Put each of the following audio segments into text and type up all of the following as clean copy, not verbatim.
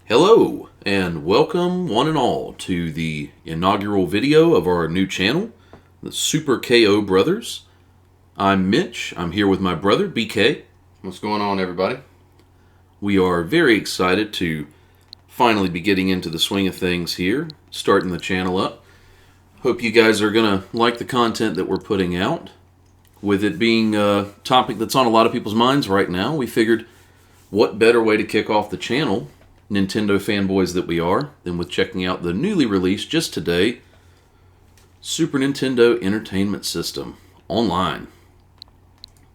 Hello, and welcome one and all to the inaugural video of our new channel, the Super KO Brothers. I'm Mitch. I'm here with my brother, BK. What's going on, everybody? We are very excited to finally be getting into the swing of things here, starting the channel up. Hope you guys are going to like the content that we're putting out. With it being a topic that's on a lot of people's minds right now, we figured what better way to kick off the channel, Nintendo fanboys that we are, than with checking out the newly released, just today, Super Nintendo Entertainment System online.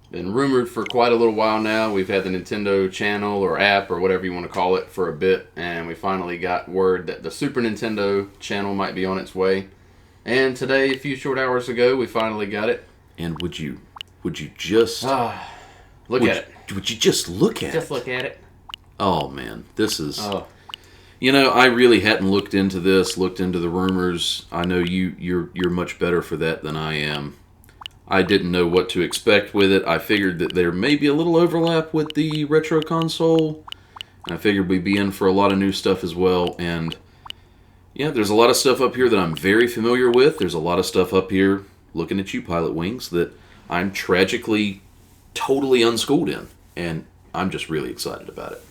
Been rumored for quite a little while now. We've had the Nintendo channel or app or whatever you want to call it for a bit, and we finally got word that the Super Nintendo channel might be on its way. And today, a few short hours ago, we finally got it. And would you just look at it? Would you just look at it? Just look at it. Oh man, this is. Oh. You know, I really hadn't looked into this, looked into the rumors. I know you're much better for that than I am. I didn't know what to expect with it. I figured that there may be a little overlap with the retro console. And I figured we'd be in for a lot of new stuff as well. And yeah, there's a lot of stuff up here that I'm very familiar with. There's a lot of stuff up here, looking at you, Pilot Wings, that I'm tragically totally unschooled in. And I'm just really excited about it.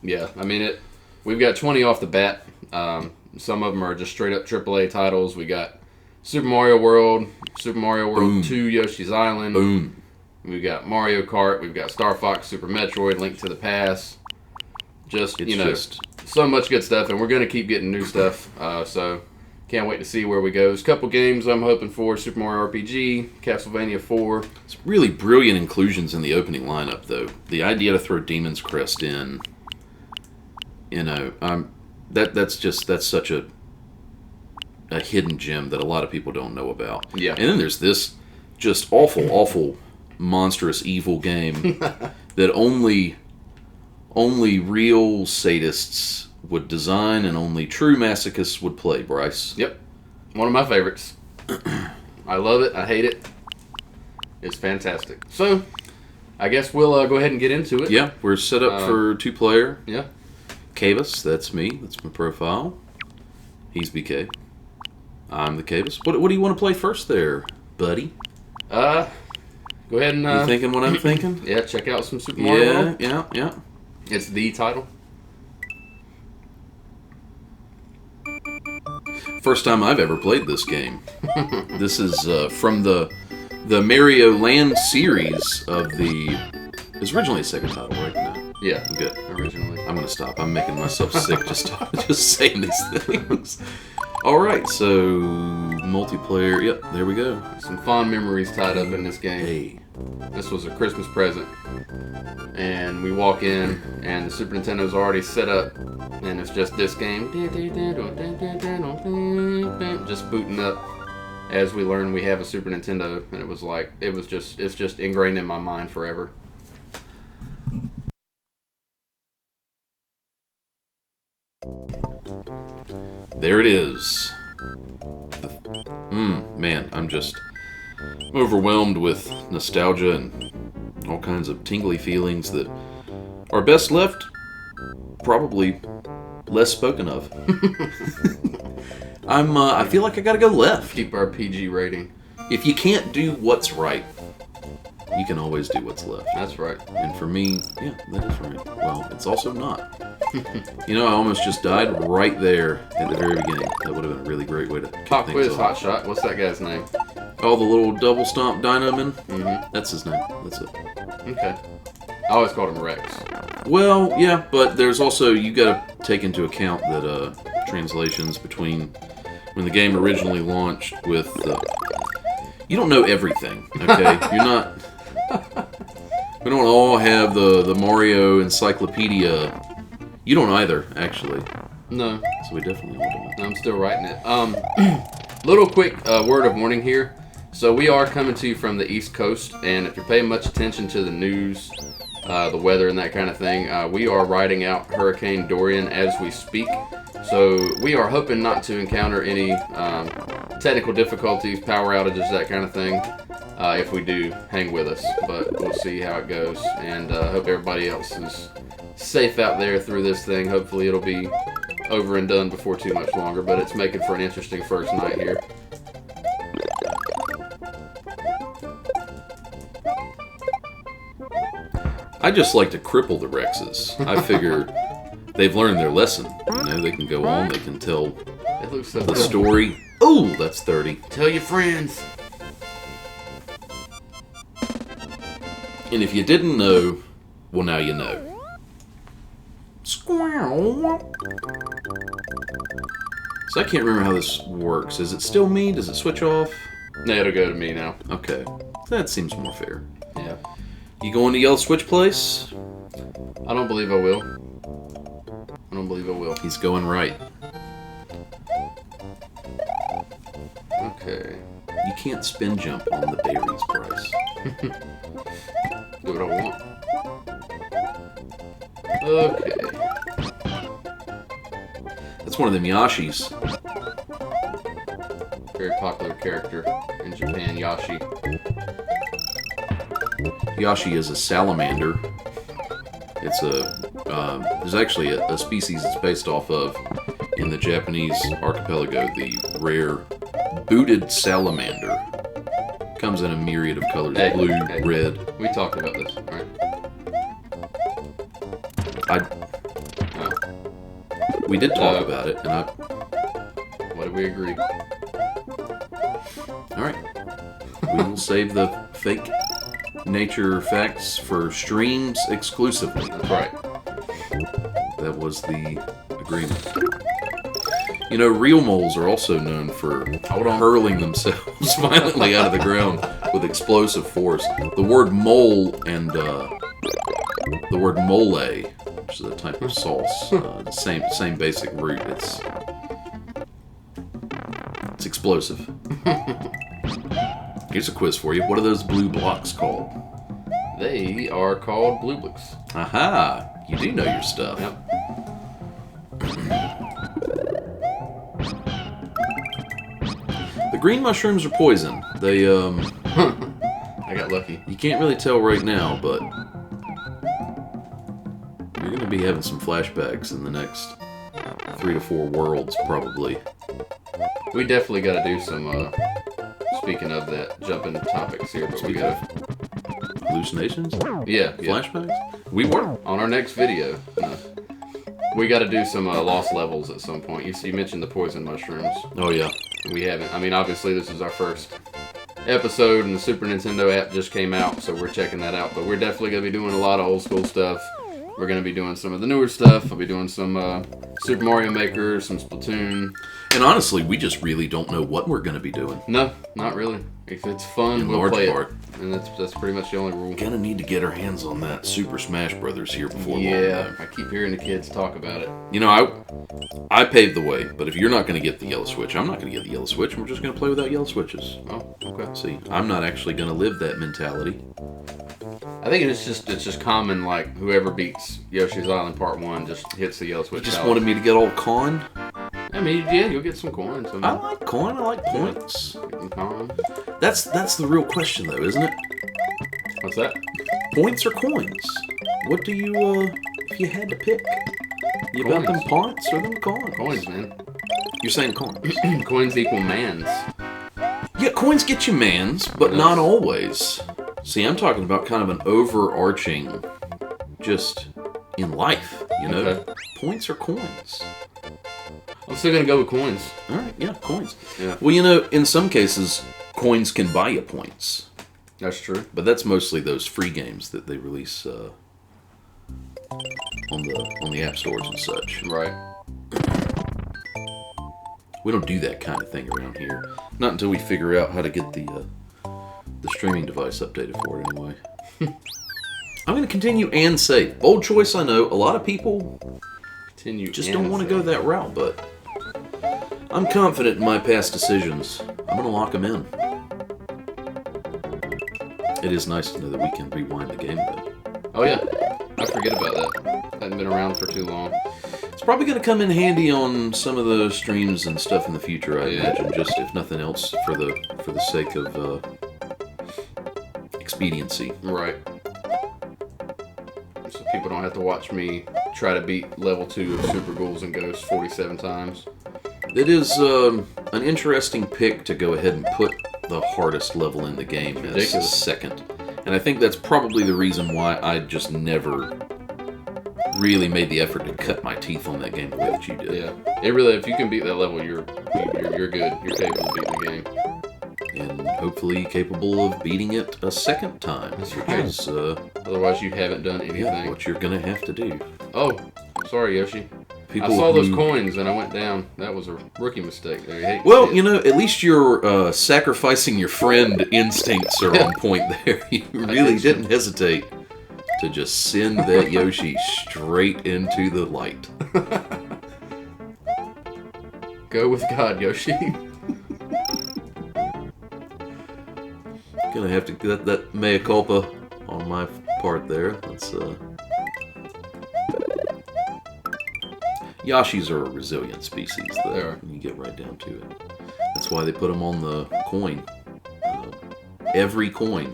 Yeah, I mean, we've got 20 off the bat. Some of them are just straight up AAA titles. We got Super Mario World, Super Mario World Boom. 2, Yoshi's Island. Boom. We've got Mario Kart. We've got Star Fox, Super Metroid, Link to the Past. Just so much good stuff, and we're going to keep getting new stuff. So can't wait to see where we go. There's a couple games I'm hoping for: Super Mario RPG, Castlevania 4. It's really brilliant inclusions in the opening lineup, though. The idea to throw Demon's Crest in, you know, that's such a hidden gem that a lot of people don't know about. Yeah. And then there's this just awful, monstrous, evil game that only real sadists would design and only true masochists would play, Bryce. Yep. One of my favorites. I love it. I hate it. It's fantastic. So, I guess we'll go ahead and get into it. Yeah, we're set up for two-player. Yeah. Cavis, that's me. That's my profile. He's BK. I'm the Cavis. What do you want to play first there, buddy? Go ahead and... You thinking what I'm thinking? Yeah, check out some Super Mario World. Yeah. It's the title. First time I've ever played this game. This is from the Mario Land series of the... It's originally a Sega title, right? No. Yeah. Good. Originally. I'm going to stop. I'm making myself sick just saying these things. Alright, so multiplayer. Yep, there we go. Some fond memories tied up in this game. Hey. This was a Christmas present. And we walk in, and the Super Nintendo's already set up, and it's just this game. Just booting up as we learn we have a Super Nintendo, and it's just ingrained in my mind forever. There it is. Man, I'm just overwhelmed with nostalgia and all kinds of tingly feelings that are best left probably less spoken of. I feel like I gotta go left. Keep our PG rating. If you can't do what's right, you can always do what's left. That's right. And for me, yeah, that is right. Well, it's also not. You know, I almost just died right there at the very beginning. That would have been a really great way to kick Pop things Quiz off. Hotshot. What's that guy's name? Oh, the little double stomp Dynaman? Mm-hmm. That's his name. That's it. Okay. I always called him Rex. Well, yeah, but there's also, you gotta take into account that translations between when the game originally launched with... you don't know everything, okay? You're not... We don't all have the Mario encyclopedia. You don't either, actually. No. So we definitely all don't. I'm still writing it. Little quick word of warning here. So we are coming to you from the East Coast, and if you're paying much attention to the news, the weather and that kind of thing, we are riding out Hurricane Dorian as we speak. So we are hoping not to encounter any technical difficulties, power outages, that kind of thing. If we do, hang with us. But we'll see how it goes, and hope everybody else is safe out there through this thing. Hopefully it'll be over and done before too much longer, but it's making for an interesting first night here. I just like to cripple the Rexes. I figure they've learned their lesson. You know, they can go on, they can tell It looks so the cool. story. Oh, that's 30. Tell your friends. And if you didn't know, well, now you know. Squirrel. So I can't remember how this works. Is it still me? Does it switch off? No, it'll go to me now. Okay. That seems more fair. Yeah. You going to Yellow Switch Place? I don't believe I will. I don't believe I will. He's going right. Okay. You can't spin jump on the berries price. Do what I want. Okay. That's one of them Yashis. Very popular character in Japan, Yashi. Yashi is a salamander. It's there's actually a species it's based off of in the Japanese archipelago, the rare booted salamander. Comes in a myriad of colors, Hey, blue, hey. red. We talked about this, right? We did talk Uh, about it, and What did we agree? alright. We will save the fake nature facts for streams exclusively. That's right. That was the agreement. You know, real moles are also known for hurling themselves violently out of the ground with explosive force. The word mole and the word mole, which is a type of sauce, the same basic root. It's explosive. Here's a quiz for you. What are those blue blocks called? They are called blue books. Aha! You do know your stuff. Yep. The green mushrooms are poison. They I got lucky. you can't really tell right now, but you're gonna be having some flashbacks in the next 3 to 4 worlds, probably. We definitely got to do some. Speaking of that, jumping topics here, but we got to. Hallucinations? Yeah. Flashbacks? We were. On our next video, we got to do some lost levels at some point. You mentioned the poison mushrooms. Oh yeah. We haven't. I mean, obviously, this is our first episode, and the Super Nintendo app just came out, so we're checking that out. But we're definitely going to be doing a lot of old school stuff. We're going to be doing some of the newer stuff. I'll be doing some Super Mario Maker, some Splatoon. And honestly, we just really don't know what we're gonna be doing. No, not really. If it's fun, In we'll large play part. it. And that's pretty much the only rule. Gonna need to get our hands on that Super Smash Brothers here before long. Yeah, though. I keep hearing the kids talk about it. You know, I paved the way, but if you're not gonna get the yellow switch, I'm not gonna get the yellow switch, and we're just gonna play without yellow switches. Oh, okay. See, I'm not actually gonna live that mentality. I think it's just common, like, whoever beats Yoshi's Island Part 1 just hits the yellow switch. Just out. wanted me to get all con. I mean, yeah, you'll get some coins. I like coin. I like points. Coin. That's the real question, though, isn't it? What's that? Points or coins? What do you, if you had to pick? You got them Coins. points or them coins? Coins, man. You're saying coins. Coins equal mans. Yeah, coins get you mans, but not always. See, I'm talking about kind of an overarching, just in life, you know? Okay. Points or coins? I'm still gonna go with coins. All right, yeah, coins. Yeah. Well, you know, in some cases, coins can buy you points. That's true. But that's mostly those free games that they release on the app stores and such. Right. We don't do that kind of thing around here. Not until we figure out how to get the streaming device updated for it anyway. I'm going to continue and save. Bold choice, I know. A lot of people Continue. just don't want to go that route, but I'm confident in my past decisions. I'm going to lock them in. It is nice to know that we can rewind the game, though. Oh yeah, I forget about that. Hadn't been around for too long. It's probably going to come in handy on some of the streams and stuff in the future, I Yeah. imagine. Just if nothing else, for the sake of expediency. Right. So people don't have to watch me try to beat level 2 of Super Ghouls and Ghosts 47 times. It is an interesting pick to go ahead and put the hardest level in the game as second. And I think that's probably the reason why I just never really made the effort to cut my teeth on that game the way that you did. Yeah, it really. If you can beat that level, you're good. You're capable of beating the game, and hopefully capable of beating it a second time. That's right. Otherwise, you haven't done anything. Yeah, what you're gonna have to do. Oh, sorry, Yoshi. I saw those coins and I went down. That was a rookie mistake there. Well, you know, at least your sacrificing your friend instincts are on point there. You really didn't hesitate to just send that Yoshi straight into the light. Go with God, Yoshi. Gonna have to get that mea culpa on my part there. Let's Yoshis are a resilient species, though, when you get right down to it. That's why they put them on the coin. Every coin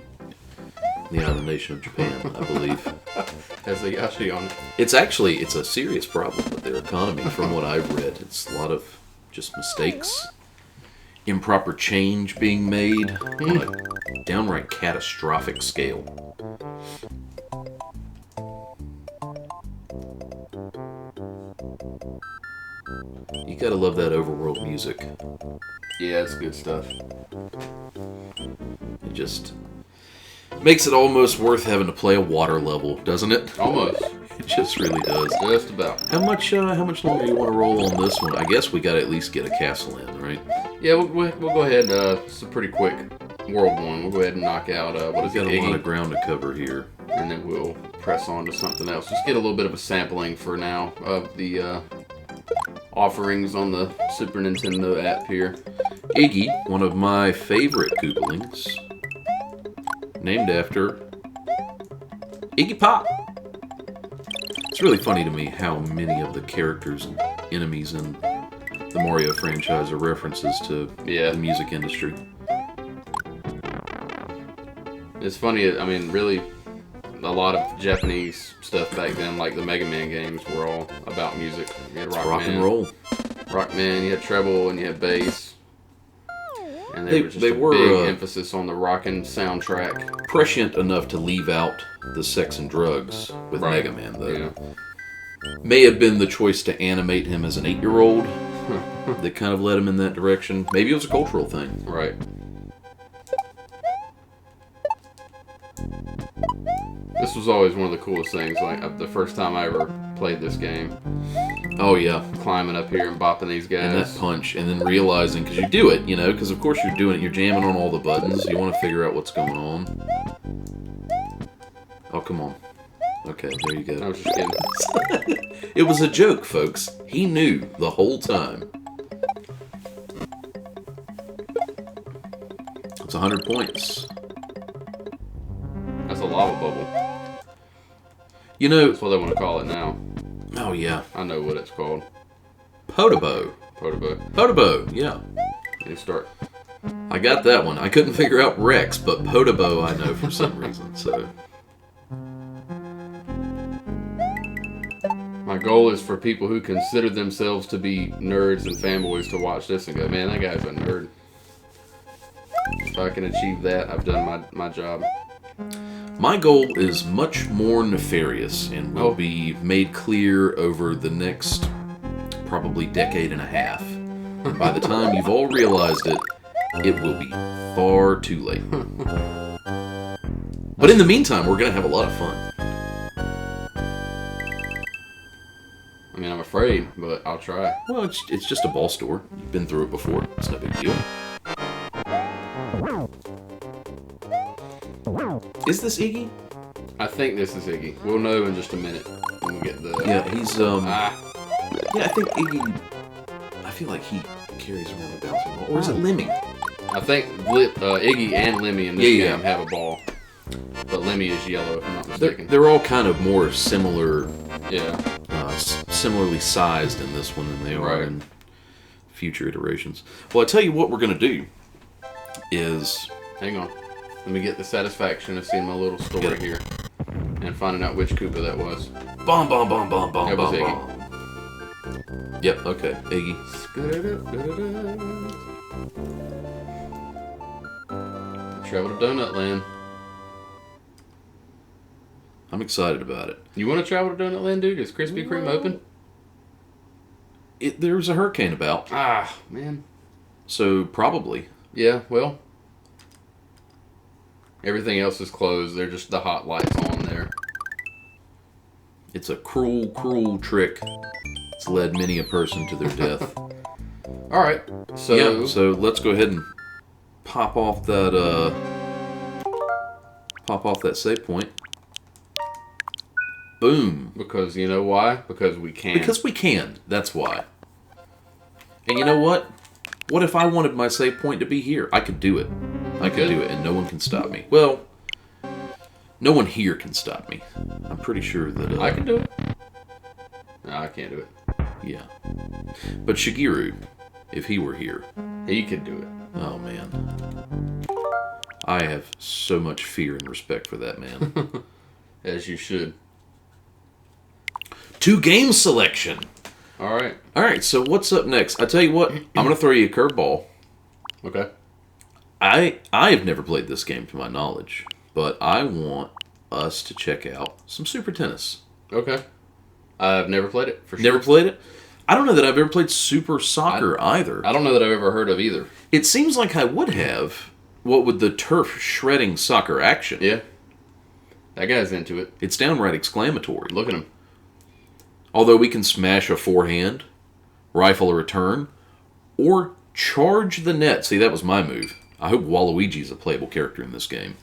in the island nation of Japan, I believe, has a Yoshi on it. It's a serious problem with their economy, from what I've read. It's a lot of just mistakes, improper change being made on a downright catastrophic scale. You gotta love that overworld music. Yeah, it's good stuff. It just makes it almost worth having to play a water level, doesn't it? Almost. It just really does. Just about. How much longer do you want to roll on this one? I guess we gotta at least get a castle in, right? Yeah, we'll go ahead. It's a pretty quick world one. We'll go ahead and knock out what is it? We've got a lot of ground to cover here, and then we'll press on to something else. Just get a little bit of a sampling for now of the offerings on the Super Nintendo app here. Iggy, one of my favorite Koopalings, named after Iggy Pop. It's really funny to me how many of the characters and enemies in the Mario franchise are references to the music industry. It's funny, I mean, really, a lot of Japanese stuff back then, like the Mega Man games, were all about music. You had rock and roll. Rockman, you had treble and you had bass. And they were big emphasis on the rockin' soundtrack. Prescient enough to leave out the sex and drugs with Mega Man, though. Yeah. May have been the choice to animate him as an 8-year-old that kind of led him in that direction. Maybe it was a cultural thing. Right. This was always one of the coolest things, like the first time I ever played this game. Oh, yeah. Climbing up here and bopping these guys. And that punch, and then realizing, because you do it, you know, because of course you're doing it, you're jamming on all the buttons, you want to figure out what's going on. Oh, come on. Okay, there you go. I was just kidding. It was a joke, folks. He knew the whole time. It's 100 points. That's a lava bubble. You know... That's what they want to call it now. Oh, yeah. I know what it's called. Podobo. Podobo, yeah. You start. I got that one. I couldn't figure out Rex, but Podobo I know for some reason, so... My goal is for people who consider themselves to be nerds and fanboys to watch this and go, man, that guy's a nerd. If I can achieve that, I've done my job. My goal is much more nefarious and will be made clear over the next probably decade and a half. And by the time you've all realized it, it will be far too late. But in the meantime, we're going to have a lot of fun. I mean, I'm afraid, but I'll try. Well, it's just a ball store. You've been through it before. It's no big deal. Is this Iggy? I think this is Iggy. We'll know in just a minute when we get the... Yeah, he's, Yeah, I think Iggy... I feel like he carries around a bouncing ball. Or is it Lemmy? I think Iggy and Lemmy in this game have a ball. But Lemmy is yellow, if I'm not mistaken. They're all kind of more similar... Yeah. Similarly sized in this one than they are in future iterations. Well, I tell you what we're going to do is... Hang on. Let me get the satisfaction of seeing my little story here. and finding out which Koopa that was. Bomb, bomb, bomb, bomb, bomb, That was bomb, Iggy. bomb. Yep, okay, Iggy. Travel to Donut Land. I'm excited about it. You want to travel to Donut Land, dude? Is Krispy Kreme open? There's a hurricane about, Ah, man. so probably. Yeah, well. Everything else is closed. They're just the hot lights on there. It's a cruel, cruel trick. It's led many a person to their death. All right. So, Yeah, so let's go ahead and pop off that save point. Boom. because you know why? Because we can. Because we can. That's why. And you know what? What if I wanted my save point to be here? I could do it. I could do it, and no one can stop me. Well, no one here can stop me. I'm pretty sure that... I can do it. No, I can't do it. Yeah. But Shigeru, if he were here... He could do it. Oh, man. I have so much fear and respect for that man. As you should. 2 game selection. All right. All right, so what's up next? I tell you what, I'm going to throw you a curveball. Okay. I have never played this game to my knowledge, but I want us to check out some Super Tennis. Okay. I've never played it, for sure. Never played it? I don't know that I've ever played Super Soccer either. I don't know that I've ever heard of either. It seems like I would have, what with the turf shredding soccer action. Yeah. That guy's into it. It's downright exclamatory. Look at him. Although we can smash a forehand, rifle a return, or charge the net. See, that was my move. I hope Waluigi's a playable character in this game.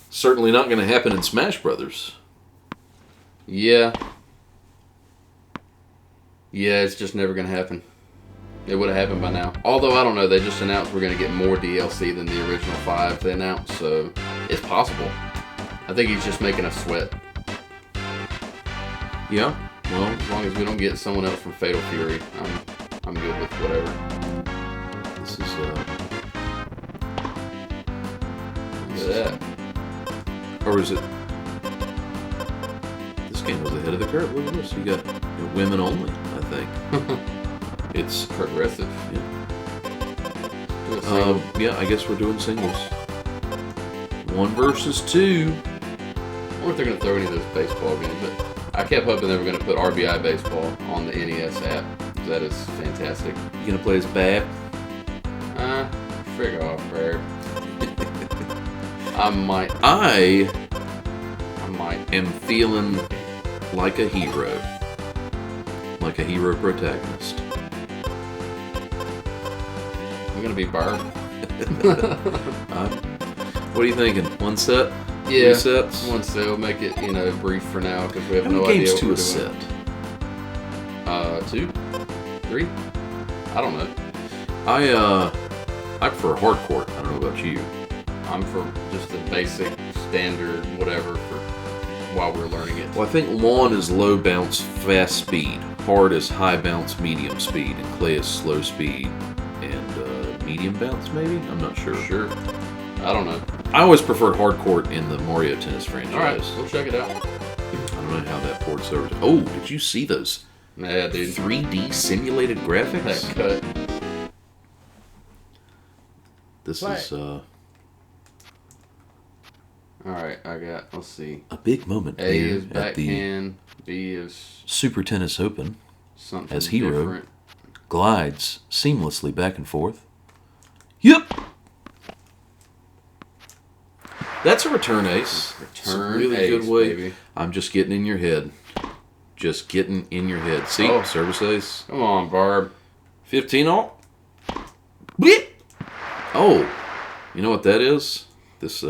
Certainly not going to happen in Smash Brothers. Yeah. Yeah, it's just never going to happen. It would have happened by now. Although, I don't know, they just announced we're going to get more DLC than the original 5 they announced, so it's possible. I think he's just making us sweat. Yeah, well, As long as we don't get someone else from Fatal Fury, I'm good with whatever. this is, Look at that. or is it, this game was ahead of the curve. Look at this, you got women only, I think. It's, Progressive. yeah. Do a single. Yeah, I guess we're doing singles. 1 versus 2. I wonder if they're going to throw any of those baseball games, but I kept hoping they were going to put RBI Baseball on the NES app. That is fantastic. You gonna play as Bat? Frig off, Brad. I might. I Am feeling like a hero. Like a hero protagonist. I'm going to be Barb. What are you thinking? 1 set? Yeah. 3 sets? One set. We'll make it, brief for now because we have How many no idea games what to we're a set? doing. 2? 3? I don't know. I prefer hardcore. I don't know about you. I'm for just the basic, standard, whatever for while we're learning it. Well, I think lawn is low bounce, fast speed. Hard is high bounce, medium speed. And clay is slow speed. And medium bounce, maybe? I'm not sure. Sure. I don't know. I always preferred hardcore in the Mario Tennis franchise. All right, we'll check it out. I don't know how that ports over to... Oh, did you see those Yeah, dude. 3D simulated graphics? That cut. This Play. is All right, let's see. a big moment A here is at the backhand. B is Super Tennis Open. something As Hero. different. Glides seamlessly back and forth. Yep! That's a return ace. It's a Return really ace, good way. baby. I'm just getting in your head. Just getting in your head. See? Oh. Service ace. Come on, Barb. 15 all. Bleep! Oh, you know what that is? This,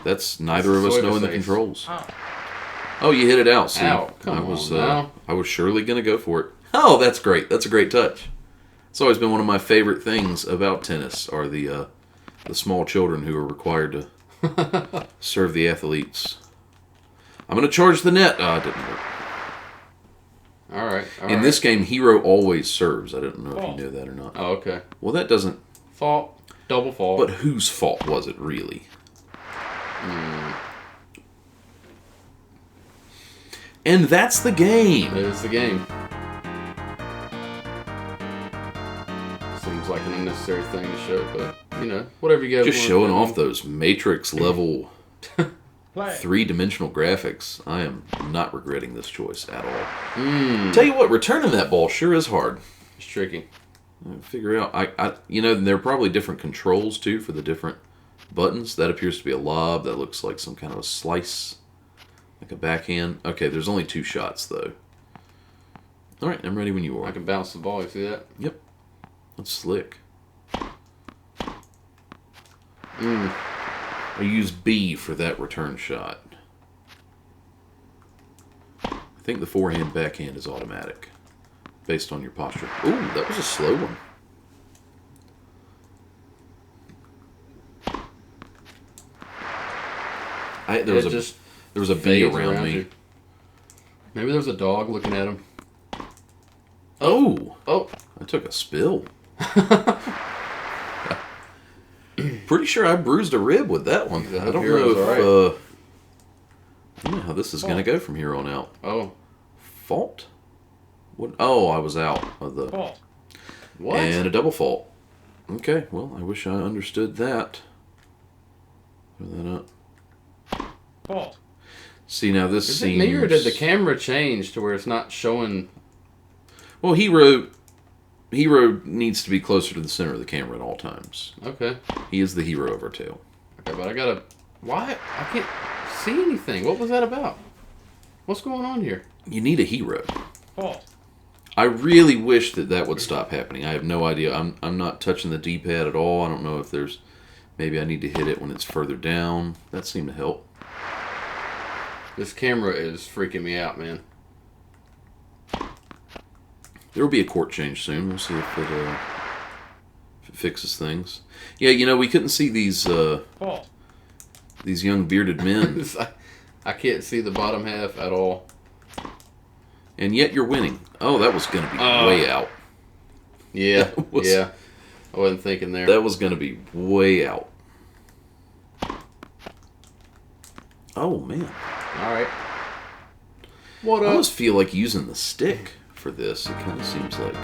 that's neither of us Service knowing the ace. controls. Oh, you hit it out. See, Ow, come on now. I was surely going to go for it. Oh, that's great. That's a great touch. It's always been one of my favorite things about tennis are the small children who are required to serve the athletes. I'm going to charge the net. It didn't work. All right. In this game, Hero always serves. I don't know if you knew that or not. Oh, okay. Well, that doesn't... Fault. Double fault. But whose fault was it, really? And that's the game. It's the game. Seems like an unnecessary thing to show, but you know, whatever you guys Just want showing to off those Matrix level 3-dimensional graphics. I am not regretting this choice at all. Tell you what, returning that ball sure is hard. It's tricky. Figure out, there are probably different controls too for the different buttons. That appears to be a lob. That looks like some kind of a slice, like a backhand. Okay, there's only 2 shots though. All right, I'm ready when you are. I can bounce the ball. You see that? Yep, that's slick. I use B for that return shot. I think the forehand backhand is automatic, based on your posture. Ooh, that was a slow one. There was a bee around me. You. Maybe there's a dog looking at him. Oh! Oh! I took a spill. Pretty sure I bruised a rib with that one. I don't know if... I don't know how this is going to go from here on out. Oh. Fault? What? Oh, I was out of the... Fault. What? And a double fault. Okay, well, I wish I understood that. Throw that up. Fault. See, now this Is seems... it me or did the camera change to where it's not showing... Well, Hero needs to be closer to the center of the camera at all times. Okay. He is the hero of our tale. Okay, but I gotta... Why? I can't see anything. What was that about? What's going on here? You need a hero. Fault. I really wish that would stop happening. I have no idea. I'm not touching the D-pad at all. I don't know if there's... Maybe I need to hit it when it's further down. That seemed to help. This camera is freaking me out, man. There will be a court change soon. We'll see if it fixes things. Yeah, we couldn't see these young bearded men. I can't see the bottom half at all. And yet you're winning. Oh, that was going to be way out. Yeah, yeah. I wasn't thinking there. That was going to be way out. Oh, man. All right. What I up? almost feel like using the stick for this. It kind of seems like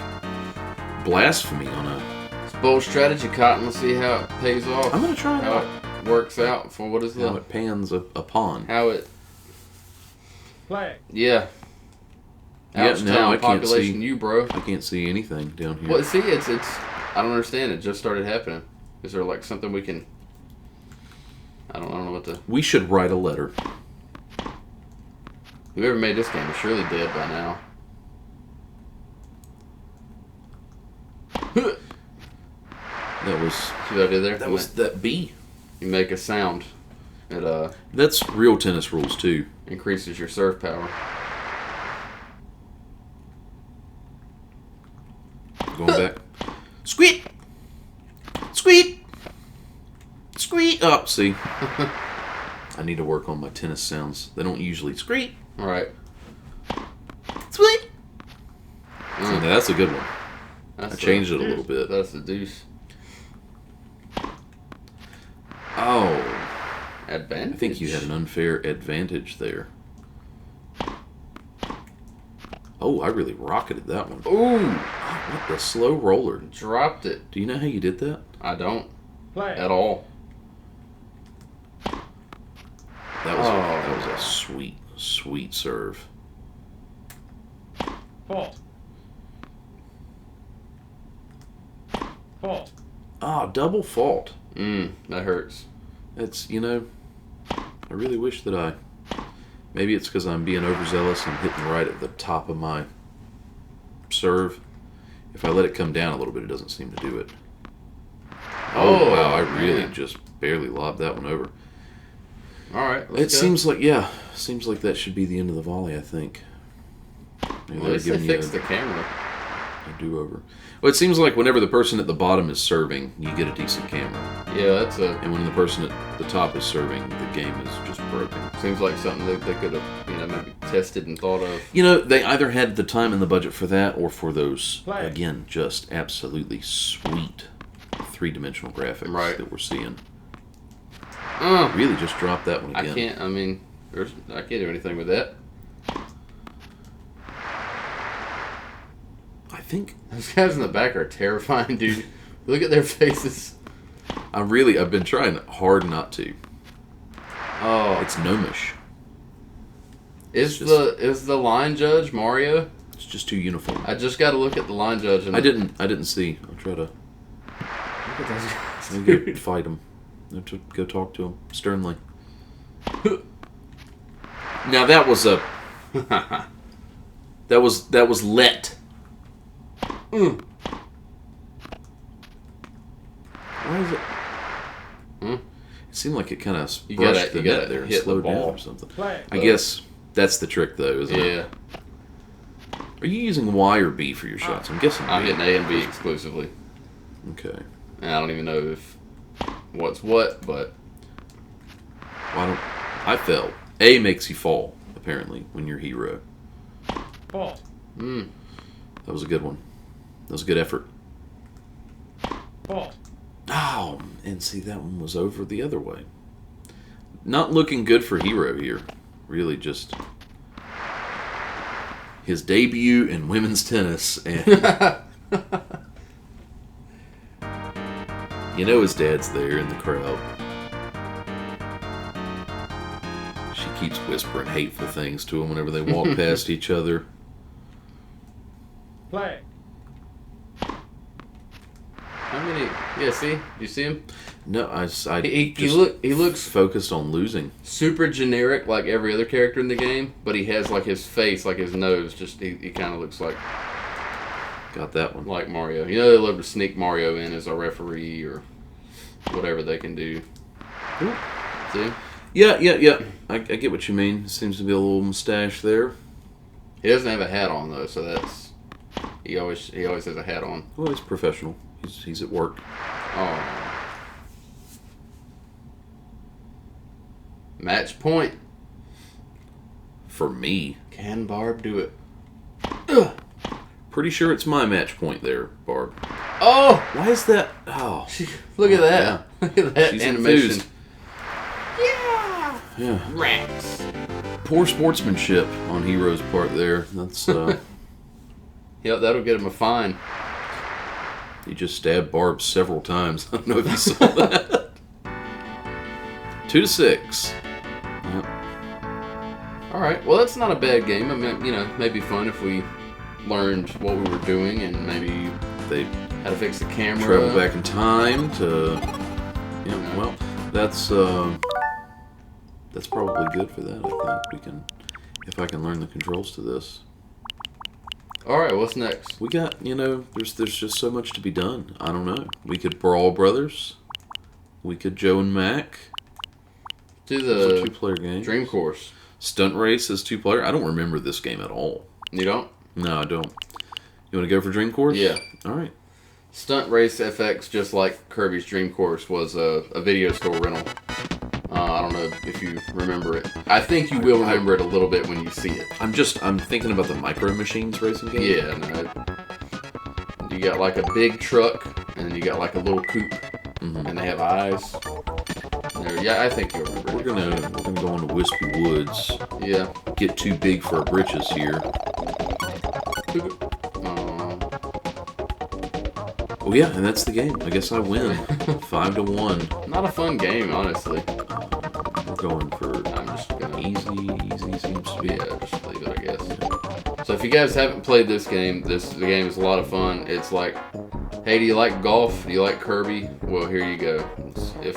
blasphemy on a... It's bold strategy, Cotton. Let's see how it pays off. I'm going to try it how out. it works out for what is How the... it pans a pawn. How it... Flag. Yeah. Yeah, Ouch no, town I can't population, see. you, bro. I can't see anything down here. Well, see, it's... I don't understand. It just started happening. Is there, like, something we can... I don't know what to... We should write a letter. Whoever made this game is surely dead by now. That was... See what I did there? That was that B. You make a sound. It That's real tennis rules, too. increases your serve power. Going back. Squeak! Squeak! Squeak! Oh, see. I need to work on my tennis sounds. They don't usually squeak. All right. Squeak! Now, that's a good one. That's I changed it a little bit. That's the deuce. Oh. Advantage? I think you had an unfair advantage there. Oh, I really rocketed that one. Ooh! What the slow roller. Dropped it. Do you know how you did that? I don't. Flag. At all. That was a sweet, sweet serve. Fault. Fault. Ah, double fault. That hurts. It's, I really wish that maybe it's because I'm being overzealous and hitting right at the top of my serve. If I let it come down a little bit, it doesn't seem to do it. Oh, wow, I really just barely lobbed that one over. All right. It seems like that should be the end of the volley, I think. Maybe Well, at least they giving you fixed the camera. a do-over. Well, it seems like whenever the person at the bottom is serving, you get a decent camera. Yeah, that's a... And when the person at the top is serving, the game is just broken. Seems like something that they could have, maybe tested and thought of. They either had the time and the budget for that or for those, again, just absolutely sweet three-dimensional graphics that we're seeing. Really just dropped that one again. I can't do anything with that. think Those guys in the back are terrifying, dude. Look at their faces. I've been trying hard not to. Oh, It's gnomish. is just- the line judge Mario? It's just too uniform. I just got to look at the line judge. And I didn't see. I'll try to Look at those guys, I'll go dude. fight him. I have to go talk to him sternly. Now that was a that was let. Mm. Why is it? Hmm? It seemed like it kind of You brushed gotta- the you net gotta there and hit the slowed down ball. or something. Flag. I guess that's the trick, though, isn't it? Yeah, Are you using Y or B for your shots? I'm guessing I'm B. hitting A and B exclusively, Okay. and I don't even know if what's what, but Why don't I fell? A makes you fall apparently when you're hero. Fault. That was a good one. That was a good effort. Fault. Oh, and see, that one was over the other way. Not looking good for Hero here. Really just his debut in women's tennis. And you know his dad's there in the crowd. She keeps whispering hateful things to him whenever they walk past each other. Flag. how many? Yeah, see, you see him? No, I He just looks focused on losing. super generic like every other character in the game, but he has like his face, like his nose. Just he kind of looks like Got that one. Mario. You know they love to sneak Mario in as a referee or whatever they can do. Ooh. See, Yeah. I get what you mean. Seems to be a little mustache there. he doesn't have a hat on though, so that's he always has a hat on. Well, he's professional. He's at work. Oh, match point. For me. Can Barb do it? Pretty sure it's my match point there, Barb. Oh, Why is that? Oh, look at that! Yeah. Look at that She's animation. enthused. Yeah, yeah. rats. Poor sportsmanship on Hero's part there. That's Yep, that'll get him a fine. he just stabbed Barb several times. I don't know if you saw that. 2-6. Yep. All right. Well, that's not a bad game. I mean, you know, maybe fun if we learned what we were doing and maybe They how to fix the camera. travel back in time to. Yeah. Well, that's probably good for that. I think we can, if I can learn the controls to this. All right. What's next? We got, there's just so much to be done. I don't know. We could Brawl Brothers. We could Joe and Mac. Do It's a the two-player game. Dream Course. Stunt Race is two-player. I don't remember this game at all. You don't? No, I don't. You want to go for Dream Course? Yeah. All right. Stunt Race FX, just like Kirby's Dream Course, was a video store rental. I don't know if you remember it. I think you will remember it a little bit when you see it. I'm thinking about the Micro Machines racing game. Yeah, no, you got like a big truck, and then you got like a little coupe, and they have eyes. Yeah, I think you remember We're it. gonna go into Wispy Woods. Yeah. Get too big for our britches here. Oh yeah, and that's the game. I guess I win. 5-1. Not a fun game, honestly. We're going for I'm just gonna easy seems to be. Yeah, just leave it, I guess. So if you guys haven't played this game, the game is a lot of fun. It's like, hey, do you like golf? Do you like Kirby? Well, here you go.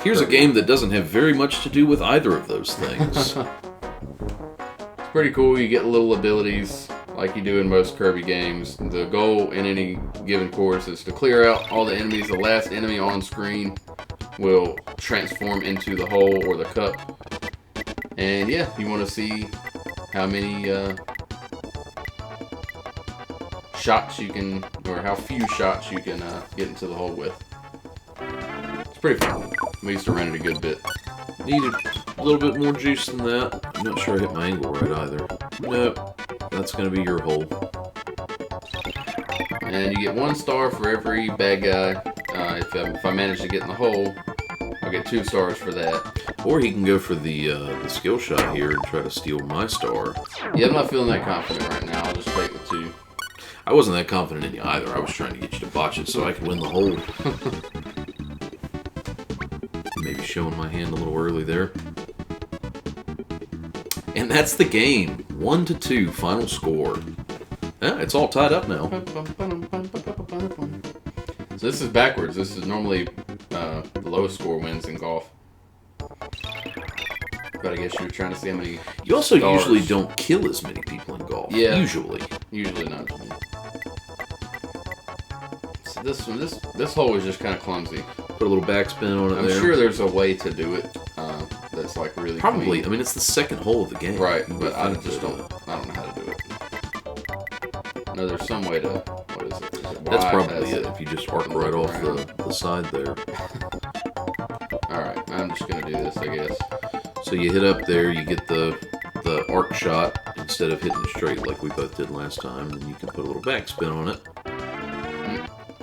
Here's a game that doesn't have very much to do with either of those things. It's pretty cool. You get little abilities like you do in most Kirby games. The goal in any given course is to clear out all the enemies. The last enemy on screen will transform into the hole or the cup. And yeah, you want to see how many shots you can, or how few shots you can get into the hole with. It's pretty fun. We used to run it a good bit. Needed a little bit more juice than that. I'm not sure I hit my angle right either. Nope. That's going to be your hole. And you get 1 star for every bad guy. If I manage to get in the hole, I'll get 2 stars for that. Or he can go for the skill shot here and try to steal my star. Yeah, I'm not feeling that confident right now. I'll just take the 2. I wasn't that confident in you either. I was trying to get you to botch it so I could win the hole. Maybe showing my hand a little early there. And that's the game. 1-2, final score. Yeah, it's all tied up now. So this is backwards. This is normally the lowest score wins in golf. But I guess you were trying to see how many. You also stars. usually don't kill as many people in golf. Yeah. Usually. Usually not. So this hole is just kind of clumsy. Put a little backspin on it I'm there. sure there's a way to do it that's like really Probably. clean. I mean, it's the second hole of the game. Right, You but would I think just that, don't. I don't know how to do it. No, there's some way to. What is it? Is it That's Y? probably it. If you just arc right off around. the side there. All right, I'm just gonna do this, I guess. So you hit up there, you get the arc shot instead of hitting it straight like we both did last time, and you can put a little backspin on it.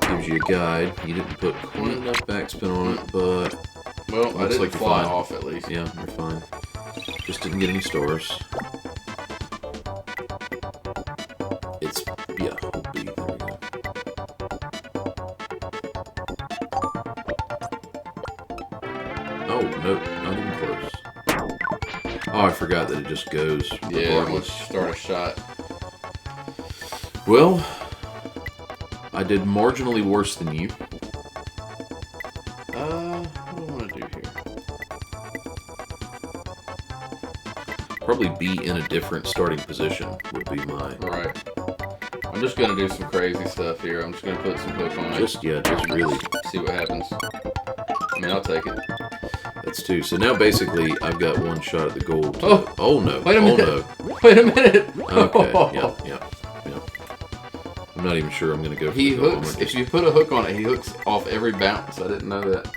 Gives you a guide. You didn't put quite enough backspin on it, but Well, I looks didn't like you're fly fine. off at least. yeah, you're fine. Just didn't get any stars. It's yeah, hole B. There we go. Oh no, not even close. Oh, I forgot that it just goes. Yeah, regardless. once you start a shot. Well, I did marginally worse than you. What do I want to do here? Probably be in a different starting position would be my. Right. I'm just gonna do some crazy stuff here. I'm just gonna put some hook on it. Just really. See what happens. I mean, I'll take it. That's two. So now basically I've got one shot at the goal. Oh. No. Wait a minute. Oh Wait a minute. no. Okay. Yeah. I'm not even sure I'm gonna go for He the goal. hooks. If you put a hook on it, he hooks off every bounce. I didn't know that.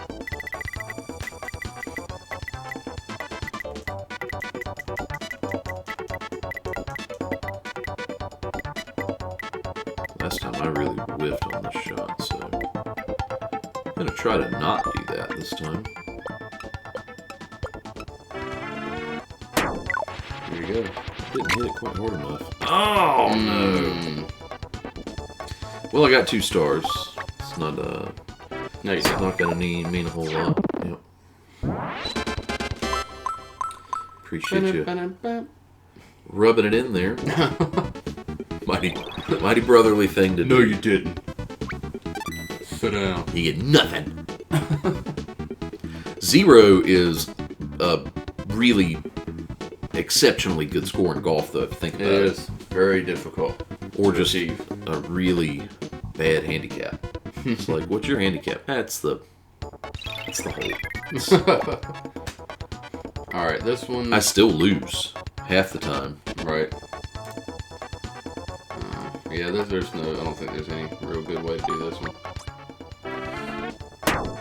Last time I really whiffed on this shot, so I'm gonna try to not do that this time. Here you go. Didn't hit it quite hard enough. Oh no! Well, I got 2 stars. It's not No, you it's didn't. not gonna mean a whole lot. Yep. Appreciate you rubbing it in there. Mighty brotherly thing to do. No, you didn't. Sit down. You get nothing. 0 is a really exceptionally good score in golf, though, if you think It about it. is very difficult. Or to just achieve. a really bad handicap. It's like, what's your handicap? That's the hole. All right, this one. I still lose half the time. Right. Yeah, there's no. I don't think there's any real good way to do this one.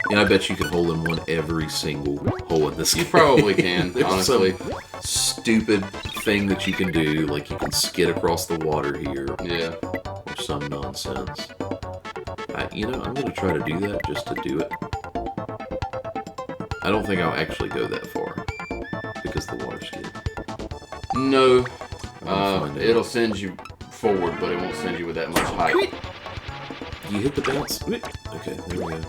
And I bet you could hole in one every single hole in this You game. probably can, There's honestly. some stupid thing that you can do, like you can skid across the water here, Yeah. or some nonsense. I'm going to try to do that just to do it. I don't think I'll actually go that far because the water skid. No. I'll find out. It'll send you forward, but it won't send you with that much height. You hit the bounce. Okay, there we go.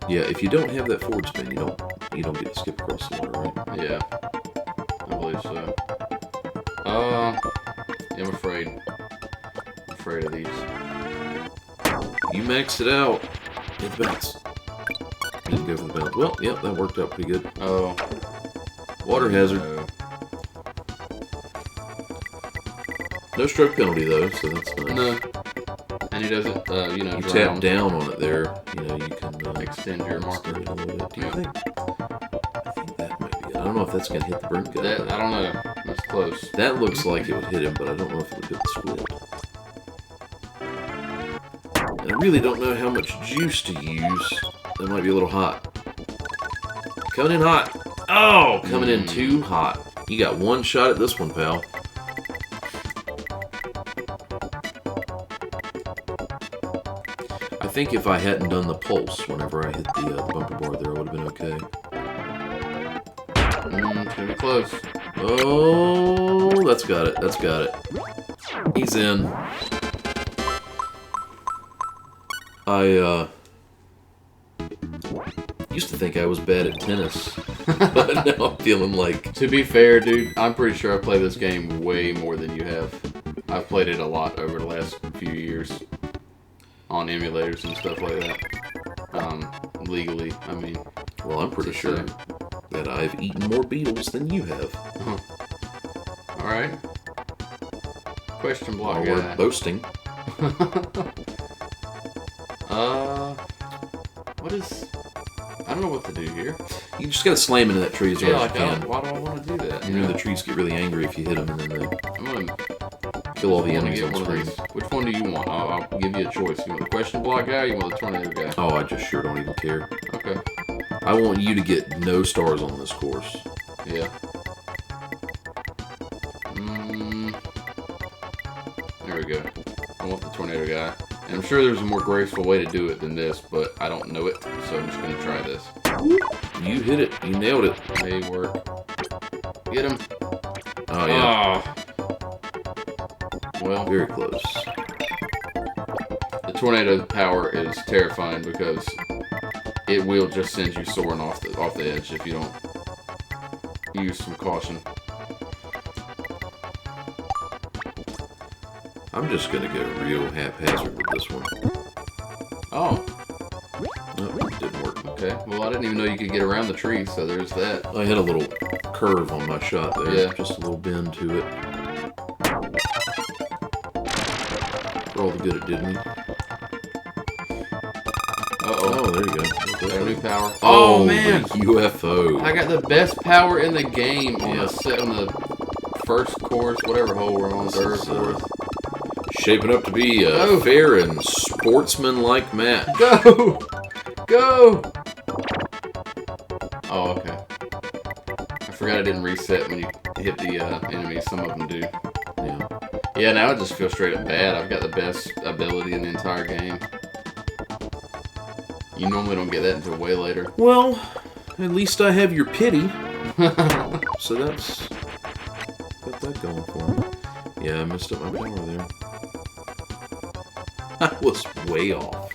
Yeah, if you don't have that forward spin, you don't get to skip across the water, right? Yeah. I believe so. Yeah, I'm afraid. I'm afraid of these. You maxed it out. Hit the bounce. Didn't go for the bounce. Well, yeah, that worked out pretty good. Oh. Water hazard. No. No stroke penalty though, so that's nice. No. And he doesn't, You drown. tap down on it there. You can Extend your marker. extend it a little bit. Do you Yeah. think? I think that might be it. I don't know if that's gonna hit the burn gun. That, I don't know. That's close. That looks like it would hit him, but I don't know if it would hit the squid. And I really don't know how much juice to use. That might be a little hot. Coming in hot. Oh, coming in too hot. You got one shot at this one, pal. I think if I hadn't done the pulse whenever I hit the bumper bar there, I would have been okay. gonna be close. Oh, that's got it. That's got it. He's in. I used to think I was bad at tennis, but now I'm feeling like... To be fair, dude, I'm pretty sure I play this game way more than you have. I've played it a lot over the last few years on emulators and stuff like that. Legally, I mean. Well, I'm pretty sure that I've eaten more beetles than you have. Alright. Question block While guy. we're boasting. What is... I don't know what to do here. You just gotta slam into that tree as hard as you can. why do I want to do that? You know, the trees get really angry if you hit them, and then they I'm gonna kill all the want to enemies get on one of screen. these. Which one do you want? I'll give you a choice. You want the question block guy or you want the tornado guy? Oh, I just sure don't even care. Okay. I want you to get no stars on this course. Yeah. There we go. I want the tornado guy. And I'm sure there's a more graceful way to do it than this, but I don't know it, so I'm just going to try this. You hit it. You nailed it. May work. Get him. Oh, yeah. Well, Very close. the tornado power is terrifying because it will just send you soaring off the edge if you don't use some caution. I'm just gonna go real haphazard with this one. Oh, No, it didn't work. okay. Well, I didn't even know you could get around the tree, so there's that. I had a little curve on my shot there. Yeah. Just a little bend to it. For all the good it did me. Uh-oh. Oh, there you go. Got a new power. Oh, Oh, man! the UFO. I got the best power in the game on Yeah. the first course, whatever hole we're on, third, This is, fourth. shaping up to be a Oh. fair and sportsman-like match. Go! Go! Oh, okay. I forgot I didn't reset when you hit the enemies. Some of them do. Yeah. Yeah, now I just feel straight up bad. I've got the best ability in the entire game. You normally don't get that until way later. Well, at least I have your pity. So that's got that going for me. Yeah, I messed up my power there. I was way off.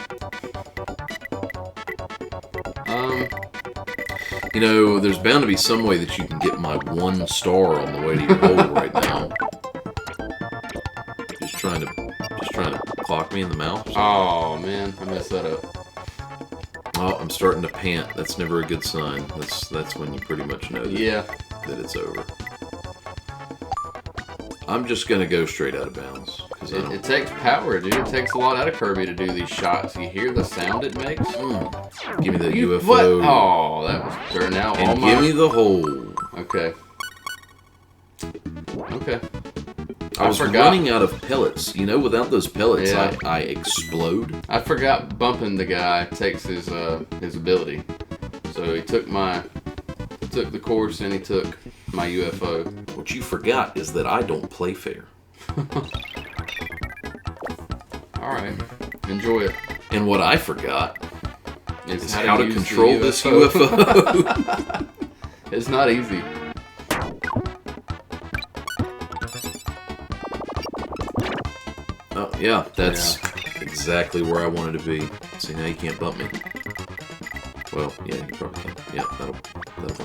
You know, there's bound to be some way that you can get my 1 star on the way to your hole right now. Just trying to clock me in the mouth. Oh, man. I messed that up. Oh, I'm starting to pant. That's never a good sign. That's when you pretty much know that, Yeah. that it's over. I'm just gonna go straight out of bounds. 'Cause I It don't... takes power, dude. It takes a lot out of Kirby to do these shots. You hear the sound it makes? Give me that You- UFO. What? Oh, that was turning out all And my... give me the hole. Okay. Okay. I was forgot. running out of pellets. You know, without those pellets, Yeah. I explode. I forgot bumping the guy takes his ability. So he took the course and he took my UFO. What you forgot is that I don't play fair. Alright. Enjoy it. And what I forgot is how to use the control this UFO. It's not easy. Oh, yeah, that's exactly where I wanted to be. See, now you can't bump me. Well, yeah, you probably can. Yeah, that'll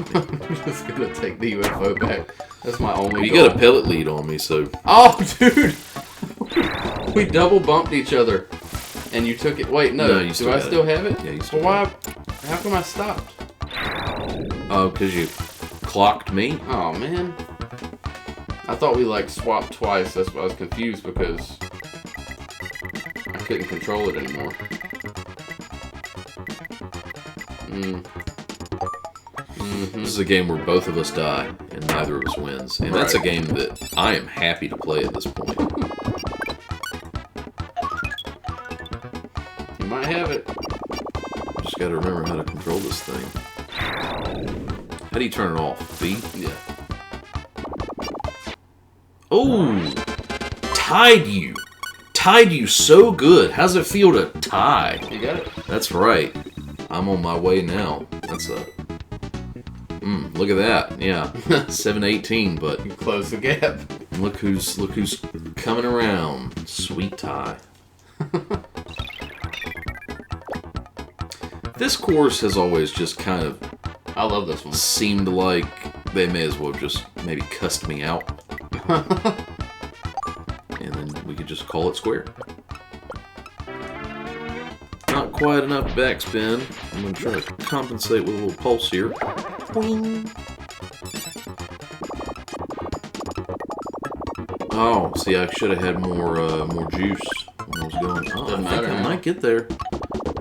bump me. I'm just gonna take the UFO back. That's my only You goal. got a pellet lead on me, so... Oh, dude! We double bumped each other. And you took it. Wait, no. No, you Do still I got still it. have it? Yeah, you still Well, why? How come I stopped? Oh, because you clocked me? Oh, man. I thought we, like, swapped twice. That's why I was confused because I couldn't control it anymore. This is a game where both of us die and neither of us wins. And that's a Right. game that I am happy to play at this point. You might have it. Just gotta remember how to control this thing. How do you turn it off? B? Yeah. Oh! Tied you! Tied you so good! How's it feel to tie? You got it. That's right. I'm on my way now. That's a Look at that. Yeah. 7-18, but Close the gap. look who's coming around. Sweet Tie. This course has always just kind of I love this one. seemed like they may as well just maybe cussed me out. And then we could just call it square. Not quite enough backspin. I'm going to try to compensate with a little pulse here. Boing. Oh, see, I should have had more juice when I was going. Oh, Doesn't I think matter I now. might get there.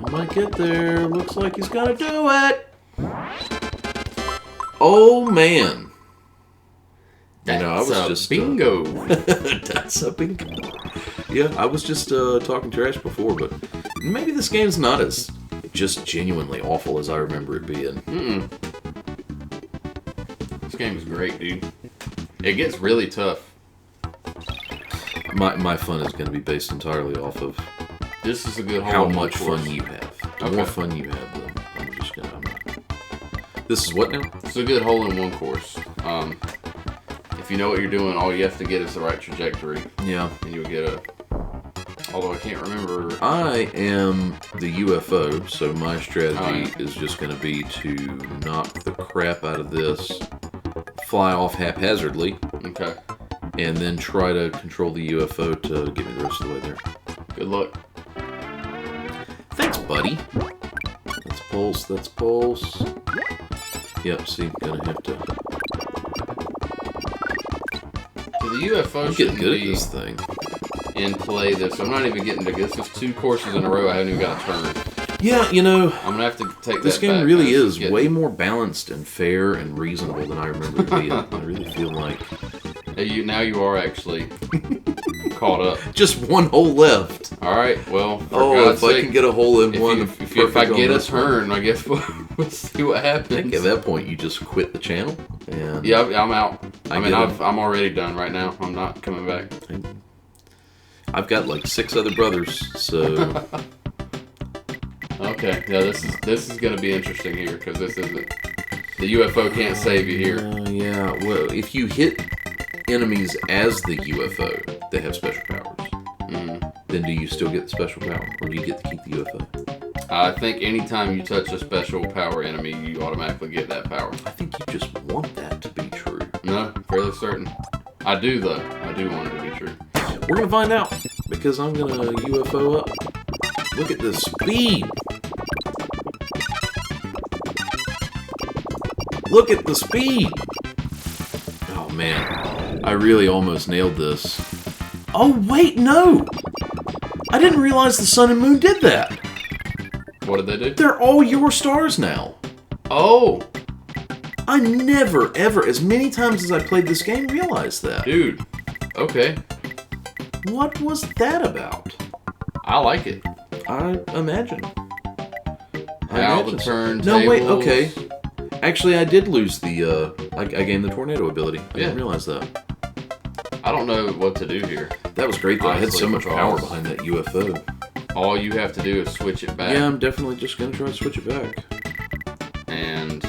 I might get there. Looks like he's got to do it. Oh, man. That's I was a just bingo. That's a bingo. Yeah, I was just talking trash before, but maybe this game's not as just genuinely awful as I remember it being. This game is great, dude. It gets really tough. My fun is going to be based entirely off of This is a good how hole-in-one much course. fun you have. The Okay. more fun you have, the I'm just gonna. I'm not. This is what now? It's a good hole-in-one course. If you know what you're doing, all you have to get is the right trajectory, Yeah. and you'll get a. Although I can't remember. I am the UFO, so my strategy Alright. is just going to be to knock the crap out of this, fly off haphazardly, Okay. and then try to control the UFO to get me the rest of the way there. Good luck. Thanks, buddy. That's pulse. That's pulse. Yep. See, gonna have to. So the UFO I'm getting shouldn't good at be this thing. in play. I'm not even getting to this. Is 2 courses in a row. I haven't even got a turn. Yeah, I'm gonna have to take this that game back. really This is getting- way more balanced and fair and reasonable than I remember it being. I really feel like Now you are actually caught up. just one hole left. All right. Well, for Oh, God's if I sake, can get a hole in if, one, you, if I perfect on get a this one. turn, I guess we'll see what I think happens. at that point you just quit the channel and Yeah, I'm out. I I mean, get it. I'm already done right now. I'm not coming back. I've got like 6 other brothers, so Okay. Yeah, this is gonna be interesting here because this isn't. The UFO can't save you here. yeah. Well, if you hit enemies as the UFO, they have special powers. Then do you still get the special power, or do you get to keep the UFO? I think anytime you touch a special power enemy, you automatically get that power. I think you just want that to be true. No, fairly certain. I do though. I do want it to be true. We're gonna find out because I'm gonna UFO up. Look at this speed. Look at the speed. Oh man, I really almost nailed this. Oh wait, no. I didn't realize the sun and moon did that. What did they do? They're all your stars now. Oh, I never, ever, as many times as I played this game, realized that. dude. Okay, What was that about? I like it. I imagine. How the imagine so. turntables. No, wait, okay. Actually, I did lose the, I gained the tornado ability. I Yeah. didn't realize that. I don't know what to do here. That was great, though. I had so Honestly, much power Charles. behind that UFO. All you have to do is switch it back. Yeah, I'm definitely just going to try to switch it back. And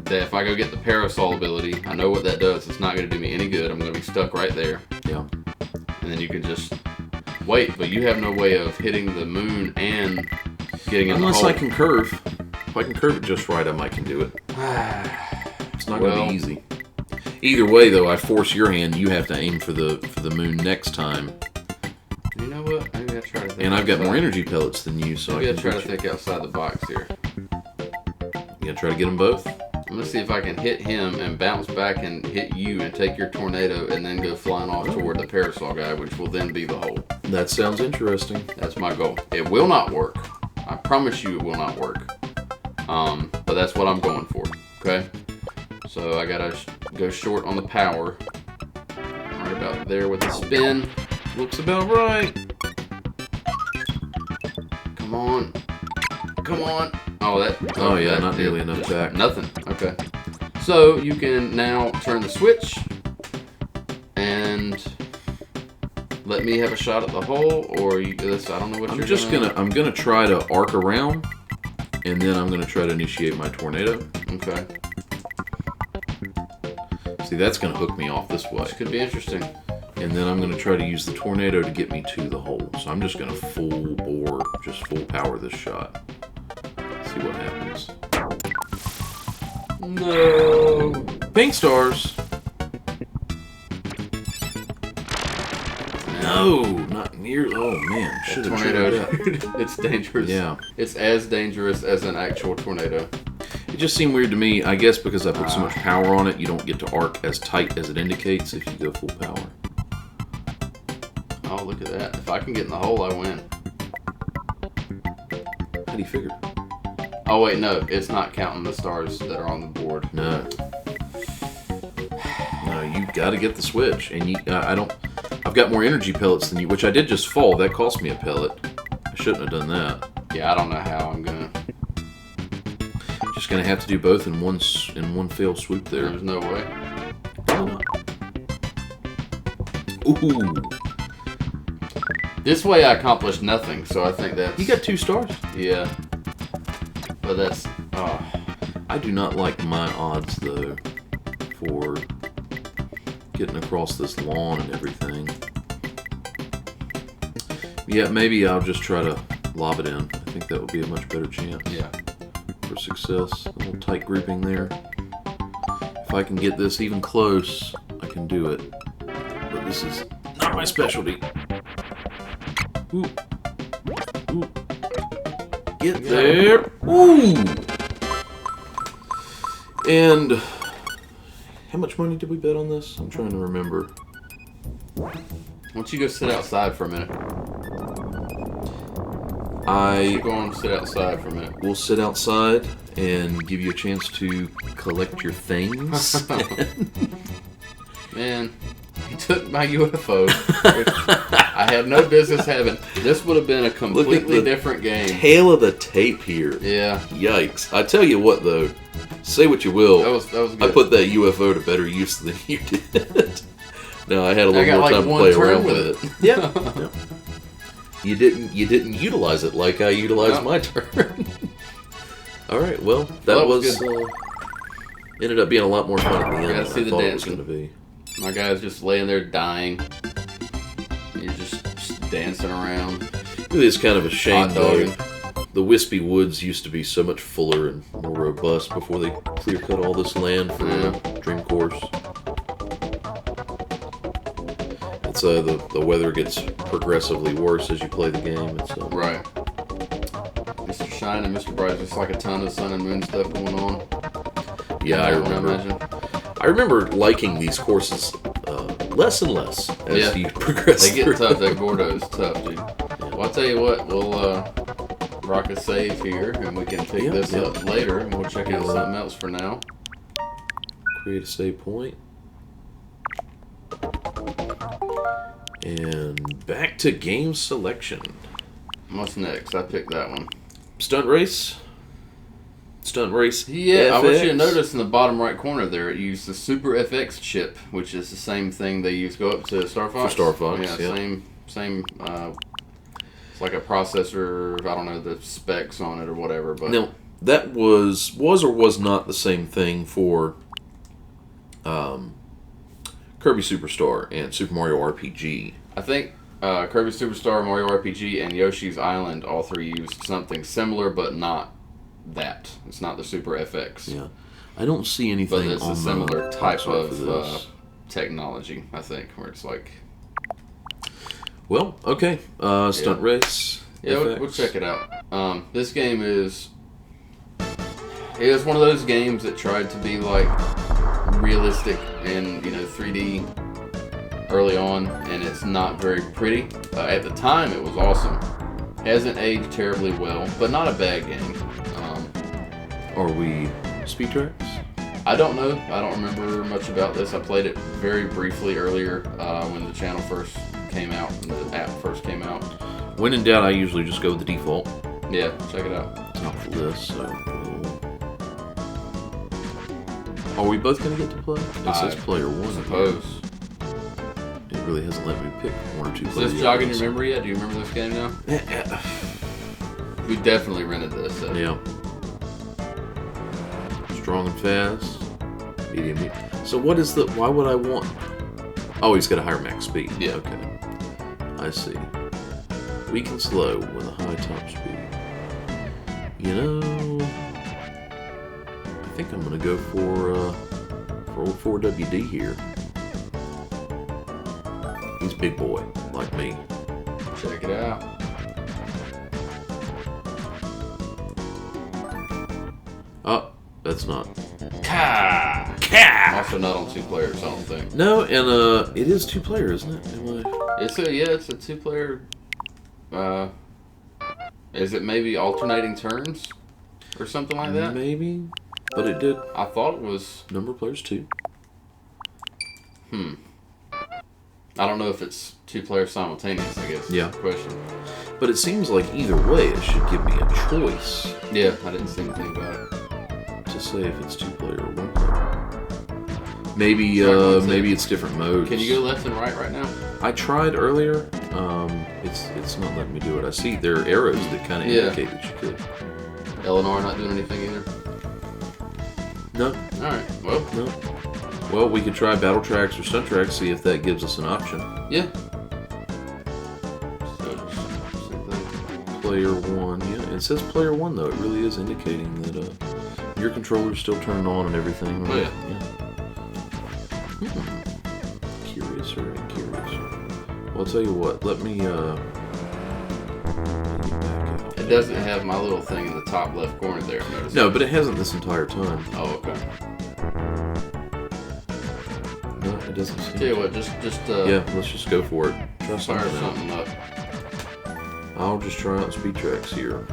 that if I go get the parasol ability, I know what that does. It's not going to do me any good. I'm going to be stuck right there. Yeah. And then you can just wait. But you have no way of hitting the moon and getting in Unless the hole. I can curve. If I can curve it just right, I might can do it. It's not going to Well- be easy. Either way, though, I force your hand. You have to aim for the moon next time. You know what? Maybe I try to think And I've got more outside. energy pellets than you, so Maybe I I can try to beat you. think outside the box here. You gonna try to get them both? I'm gonna see if I can hit him and bounce back and hit you and take your tornado and then go flying off toward the parasol guy, which will then be the hole. That sounds interesting. That's my goal. It will not work. I promise you it will not work. But that's what I'm going for. Okay? So I gotta go short on the power. Right about there with the spin. Looks about right. Come on. Come on. Oh, that. Oh, yeah, that not did nearly enough just back. Nothing. Okay. So you can now turn the switch and let me have a shot at the hole, or this. I don't know what I'm you're just I'm gonna try to arc around, and then I'm gonna try to initiate my tornado. Okay. See, that's going to hook me off this way. This could be interesting. And then I'm going to try to use the tornado to get me to the hole. So I'm just going to full bore, just full power this shot. See what happens. No. Pink stars. No, not near. Oh man, should have Tornado, triggered that. it's dangerous. Yeah. It's as dangerous as an actual tornado. It just seemed weird to me. I guess because I put so much power on it, you don't get to arc as tight as it indicates if you go full power. Oh, look at that. If I can get in the hole, I win. How do you figure? Oh, wait, no. It's not counting the stars that are on the board. No. No, you got to get the switch, and I don't. I've got more energy pellets than you, which I did just fall. That cost me a pellet. I shouldn't have done that. Yeah, I don't know how I'm gonna. Just gonna have to do both in one fell swoop there. There's no way. Ooh, This way I accomplished nothing, so I think that's. you got 2 stars. Yeah. But that's. Oh. I do not like my odds though for getting across this lawn and everything. Yeah, maybe I'll just try to lob it in. I think that would be a much better chance. Yeah. For success. A little tight grouping there. If I can get this even close, I can do it. But this is not my specialty. Ooh. Ooh. Get there. Ooh. And how much money did we bet on this? I'm trying to remember. Why don't you go sit outside for a minute? I Go on, sit outside for a minute. will sit outside and give you a chance to collect your things. Man, he took my UFO, which I had no business having. This would have been a completely the different game. Tail of the tape here. Yeah, Yikes. I tell you what, though. Say what you will. that was good. I put that UFO to better use than you did. No, I had a little got more like time to one play turn around with with it. Yeah. You didn't utilize it like I utilized my turn. All right. Well, that was good. ended up being a lot more fun at the end gotta than see I the thought it was dancing. going to be. My guy's just laying there dying. You're just dancing around. It is kind of a shame, Hot though. dogging. The wispy woods used to be so much fuller and more robust before they clear cut all this land for Dream Course. It's the weather gets progressively worse as you play the game. It's Right. Mr. Shine and Mr. Bright, just like a ton of sun and moon stuff going on. yeah, I That one, remember. imagine. I remember liking these courses less and less as you progress They get through. tough. That Gordo is tough, dude. Well, I'll tell you what. We'll rock a save here, and we can pick this up later, and we'll check out something else for now. Create a save point. And back to game selection. What's next? I picked that one. Stunt race. Stunt race. Yeah, I want you to FX. notice in the bottom right corner there, it used the Super FX chip, which is the same thing they use. Go up to Star Fox. Star Fox, Yeah, yeah. same. It's like a processor. I don't know the specs on it or whatever, but Now, that was or was not the same thing for Kirby Superstar and Super Mario RPG. I think Kirby Superstar, Mario RPG, and Yoshi's Island all three used something similar, but not that. It's not the Super FX. Yeah. I don't see anything But it's on a similar the type top side for of this. technology, I think, where it's like... Well, okay. Stunt race. Yeah, FX. we'll check it out. This game is one of those games that tried to be like realistic and 3D early on, and it's not very pretty. At the time, it was awesome. Hasn't aged terribly well, but not a bad game. Are we speed tracks? I don't know. I don't remember much about this. I played it very briefly earlier when the channel first came out and the app first came out. When in doubt, I usually just go with the default. Yeah, check it out. It's not for this, so. Are we both going to get to play? It says player one. Suppose. It really hasn't let me pick one or two Is players. this jogging your memory yet? Do you remember this game now? Yeah. We definitely rented this. So. Yeah. Strong and fast. Medium. So what is the? Why would I want? Oh, he's got a higher max speed. Yeah. Okay. I see. Weak and slow with a high top speed. You know, I think I'm gonna go for old 4WD here. He's a big boy, like me. Check it out. Oh, that's not. Ka! Also not on 2 players, I don't think. No, and it is 2 player, isn't it? It's a 2 player. Is it maybe alternating turns or something like that? Maybe, but it did. I thought it was. Number of players 2. I don't know if it's 2 players simultaneous, I guess. Yeah. Is the question. But it seems like either way, it should give me a choice Yeah, I didn't see anything about it. to say if it's 2 player or 1 player. Maybe, maybe it's different modes. Can you go left and right now? I tried earlier. It's not letting me do it. I see there are arrows that kind of indicate that you could. Eleanor not doing anything either? No, Alright, well, no. Well, we could try battle tracks or stunt tracks, see if that gives us an option. yeah. So, same thing. Player 1, yeah. It says player 1 though. It really is indicating that your controller's still turned on and everything. Oh, yeah. Curious. Well, I'll tell you what. Let me get back out. It doesn't have my little thing in the top left corner there, notice. No, but it hasn't this entire time. Oh, okay. No, it doesn't seem. Tell you what, just Yeah, let's just go for it. Try fire something out. something up. I'll just try out speed tracks here.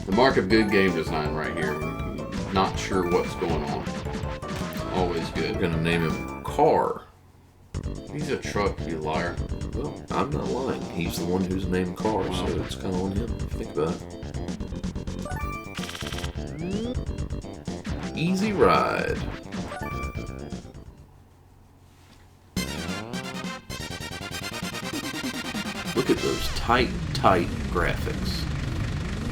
The mark of good game design right here. Not sure what's going on. Always We're good. gonna name him Car. He's a truck, you liar. Well, I'm not lying. He's the one who's named Car, so it's kind of on him. If you think about it. Easy ride. Look at those tight graphics.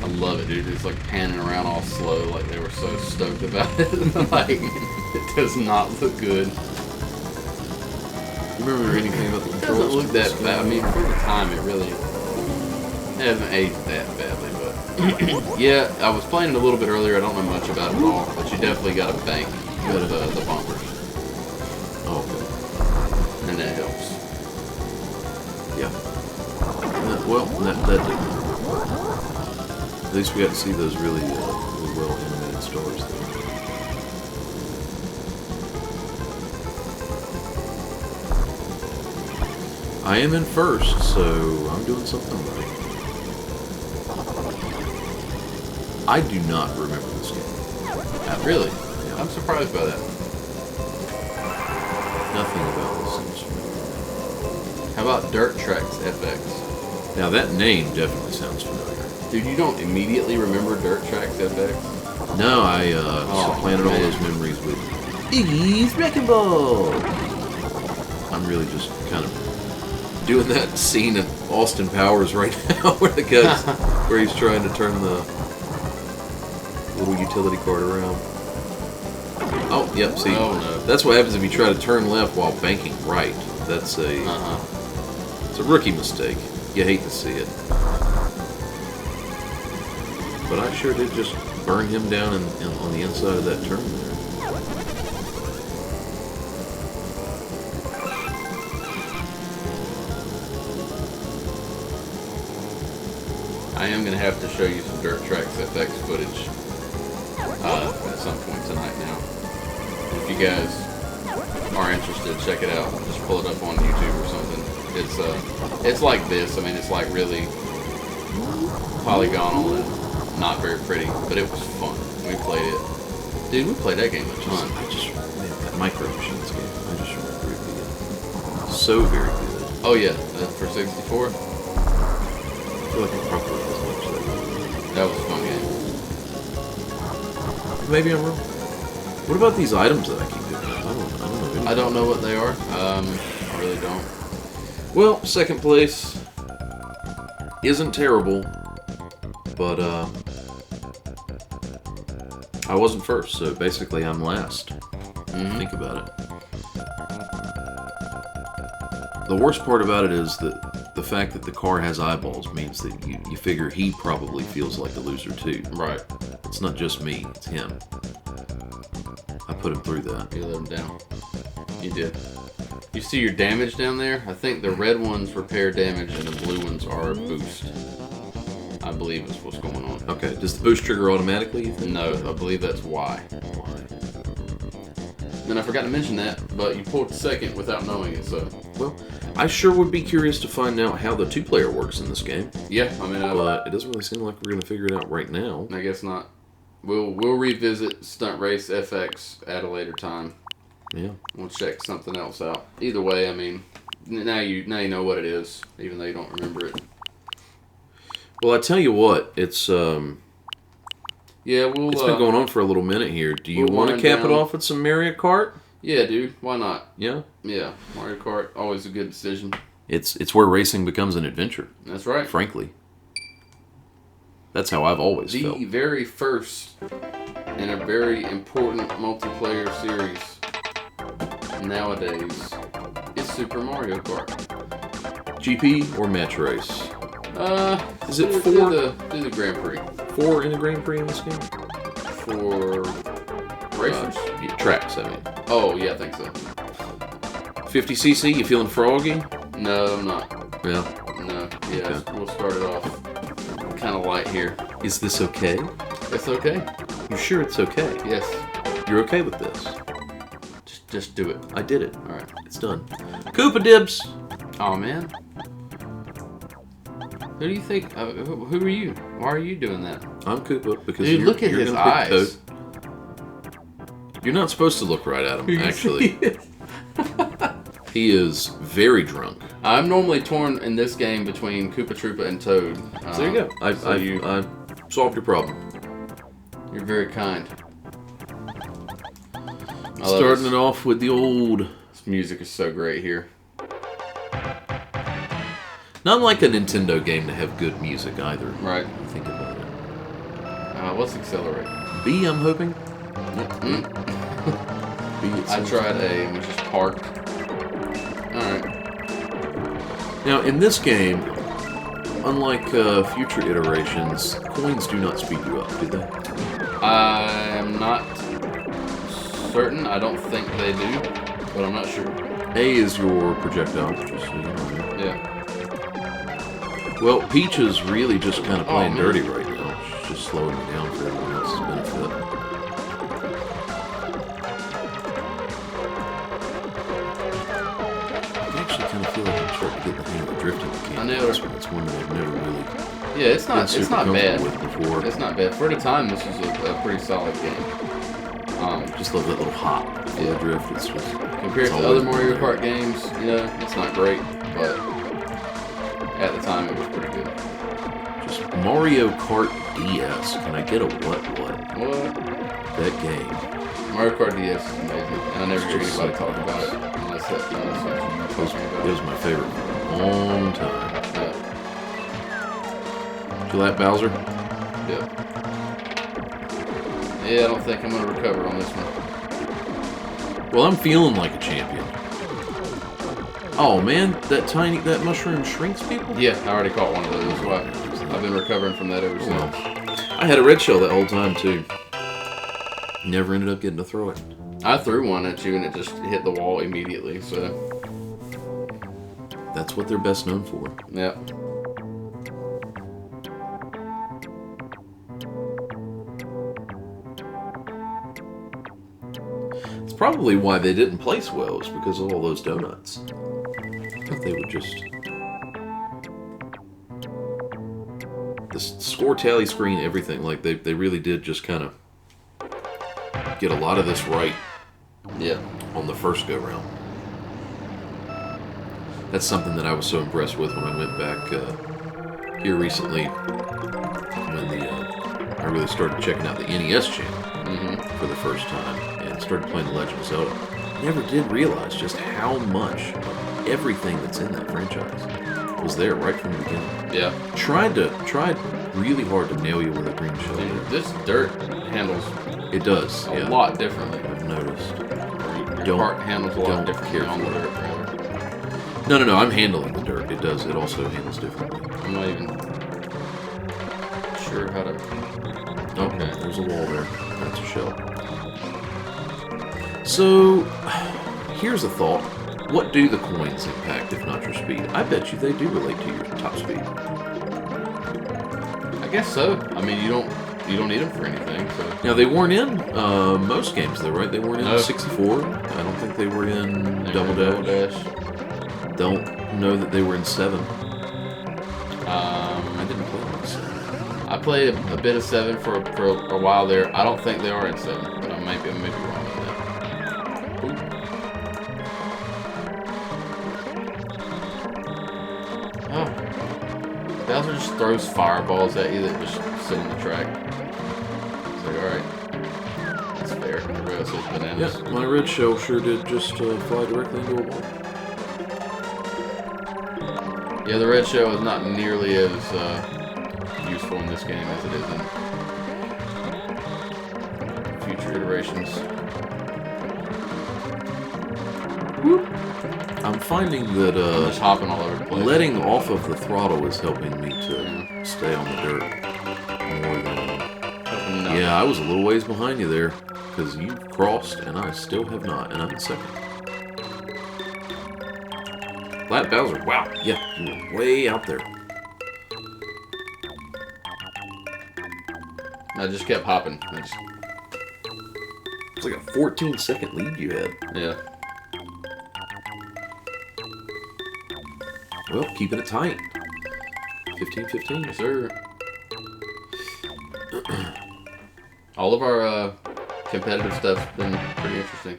I love it, dude. It's like panning around all slow, like they were so stoked about it. Like, it does not look good. You remember anything about the It controls? doesn't look that bad. I mean, for the time, it hasn't aged that badly. But yeah, I was playing it a little bit earlier. I don't know much about it at all, but you definitely got to bank with the bumpers, Oh, okay. and that helps. Yeah. Well, that didn't. At least we got to see those really well animated stars there. I am in first, so I'm doing something right. I do not remember this game. Really, Yeah. I'm surprised by that. Nothing about this seems familiar. How about Dirt Tracks FX? Now that name definitely sounds familiar. Dude, you don't immediately remember Dirt Tracks FX? No, I supplanted all man. those memories with Iggy's Wrecking Ball. I'm really just kind of doing that scene of Austin Powers right now where the guy's where he's trying to turn the little utility cart around. Oh, yep, see. Oh, no. That's what happens if you try to turn left while banking right. That's it's a rookie mistake. You hate to see it. But I sure did just burn him down on the inside of that turn there. I am going to have to show you some Dirt Tracks FX footage at some point tonight now. If you guys are interested, check it out. Just pull it up on YouTube or something. It's like this. I mean, it's like really polygonal and not very pretty, but it was fun. We played it. Dude, we played that game a ton. Man, that Micro Machines game, I just remember it being so very good. Oh yeah, for 64? I feel like it probably has much of that. That was a fun game. Maybe I'm wrong. What about these items that I keep picking up? I don't know what they are. I really don't. Well, second place isn't terrible, but I wasn't first, so basically I'm last. Think about it. The worst part about it is that the fact that the car has eyeballs means that you figure he probably feels like a loser too. Right. It's not just me, it's him. I put him through that. You let him down. You did. You see your damage down there? I think the red ones repair damage and the blue ones are a boost. I believe is what's going on. Okay, does the boost trigger automatically, you think? No, I believe that's why. Then I forgot to mention that, but you pulled second without knowing it, so. Well, I sure would be curious to find out how the two-player works in this game. Yeah, I mean, But it doesn't really seem like we're going to figure it out right now. I guess not. We'll revisit Stunt Race FX at a later time. Yeah. We'll check something else out. Either way, I mean, now you know what it is, even though you don't remember it. Well, I tell you what, it's Yeah, we'll. it's been going on for a little minute here. Do you we'll want to wind cap it down. off with some Mario Kart? Yeah, dude. Why not? Yeah. Yeah, Mario Kart, always a good decision. It's where racing becomes an adventure, That's right. frankly. That's how I've always The felt. very first and a very important multiplayer series nowadays is Super Mario Kart. GP or match race? Is it do 4? Do the Grand Prix 4 in the Grand Prix in this game? for racers. Yeah, tracks, I mean. Oh yeah, I think so. 50cc, you feeling froggy? No, I'm not. Yeah. No, yeah, Okay. we'll start it off kind of light here. Is this okay? It's okay. You sure it's okay? Yes, You're okay with this? just do it. I did it. All right. It's done. Koopa Dibs! Oh man. Who do you think? Who are you? Why are you doing that? I'm Koopa because Dude, you're, look at you're his gonna pick eyes. Toad. You're not supposed to look right at him, actually. He is very drunk. I'm normally torn in this game between Koopa Troopa and Toad. So there you go. I've solved your problem. You're very kind. Starting it off with the old... This music is so great here. Not like a Nintendo game to have good music either. Right. Think about it. Let's accelerate. B, I'm hoping. Mm. B, it I seems- tried A and was just parked. Alright. Now, in this game, unlike future iterations, coins do not speed you up, do they? I'm not certain. I don't think they do, but I'm not sure. A is your projectile, just so you know. Yeah. Well, Peach is really just kind of playing man. dirty right now. She's just slowing me down for everyone else's benefit. I actually kind of feel like I'm starting to get the hang of the drifting mechanic. I know. This one. It's one that I've never really Yeah, it's been not super bad. comfortable with before. It's not bad. For the time, this is a pretty solid game. Just love that little hop for the drift. It's just Compared it's to always other been Mario there. Kart games, you know, it's not great, but at the time it was pretty good. Just Mario Kart DS. Can I get a what? What? That game. Mario Kart DS is amazing, and I never hear It's just anybody so talk about it unless that's you It was, talking it about was my favorite for a long time. Yeah, Did you like Bowser? yeah. Yeah, I don't think I'm gonna recover on this one. Well, I'm feeling like a champion. Oh man, that mushroom shrinks people? Yeah, I already caught one of those. That's why I've been recovering from that ever since. I had a red shell that whole time too. Never ended up getting to throw it. I threw one at you and it just hit the wall immediately. So That's what they're best known for. yeah. It's probably why they didn't place well, is because of all those donuts. I thought they would just... The score tally screen, everything, like they really did just kind of get a lot of this right Yeah. on the first go round. That's something that I was so impressed with when I went back here recently, when I really started checking out the NES channel for the first time and started playing The Legend of Zelda. I never did realize just how much of everything that's in that franchise was there right from the beginning. Yeah. Tried really hard to nail you with a green shell. Dude, this dirt handles It does. a Yeah. lot differently. I've noticed. Your Don't- cart handles a lot don't differently care on for the it. dirt, rather. No. I'm handling the dirt. It does. It also handles differently. I'm not even sure how to. Oh, Okay. there's a wall there. That's a shell. So, here's a thought. What do the coins impact if not your speed? I bet you they do relate to your top speed. I guess so. I mean, you don't need them for anything. So Now, they weren't in most games, though, right? They weren't in No. 64. I don't think they were in They Double were in Dash. Don't know that they were in 7. I didn't play them in 7. I played a bit of 7 for a while there. I don't think they are in 7, but I might be wrong with that. Oh. Bowser just throws fireballs at you that just sit on the track. It's like, alright. That's fair. Everybody else says bananas. Yeah, my red shell sure did just fly directly into a wall. Yeah, the red shell is not nearly as useful in this game as it is in future iterations. I'm finding that I'm just hopping all over the place. letting off of the throttle is helping me to stay on the dirt more than... No. Yeah, I was a little ways behind you there, because you crossed and I still have not, and I'm in second. Flat Bowser, wow, yeah, you were way out there. I just kept hopping. It's like a 14-second lead you had. Yeah. Well, keeping it tight. 15-15. Yes, sir. All of our competitive stuff's been pretty interesting.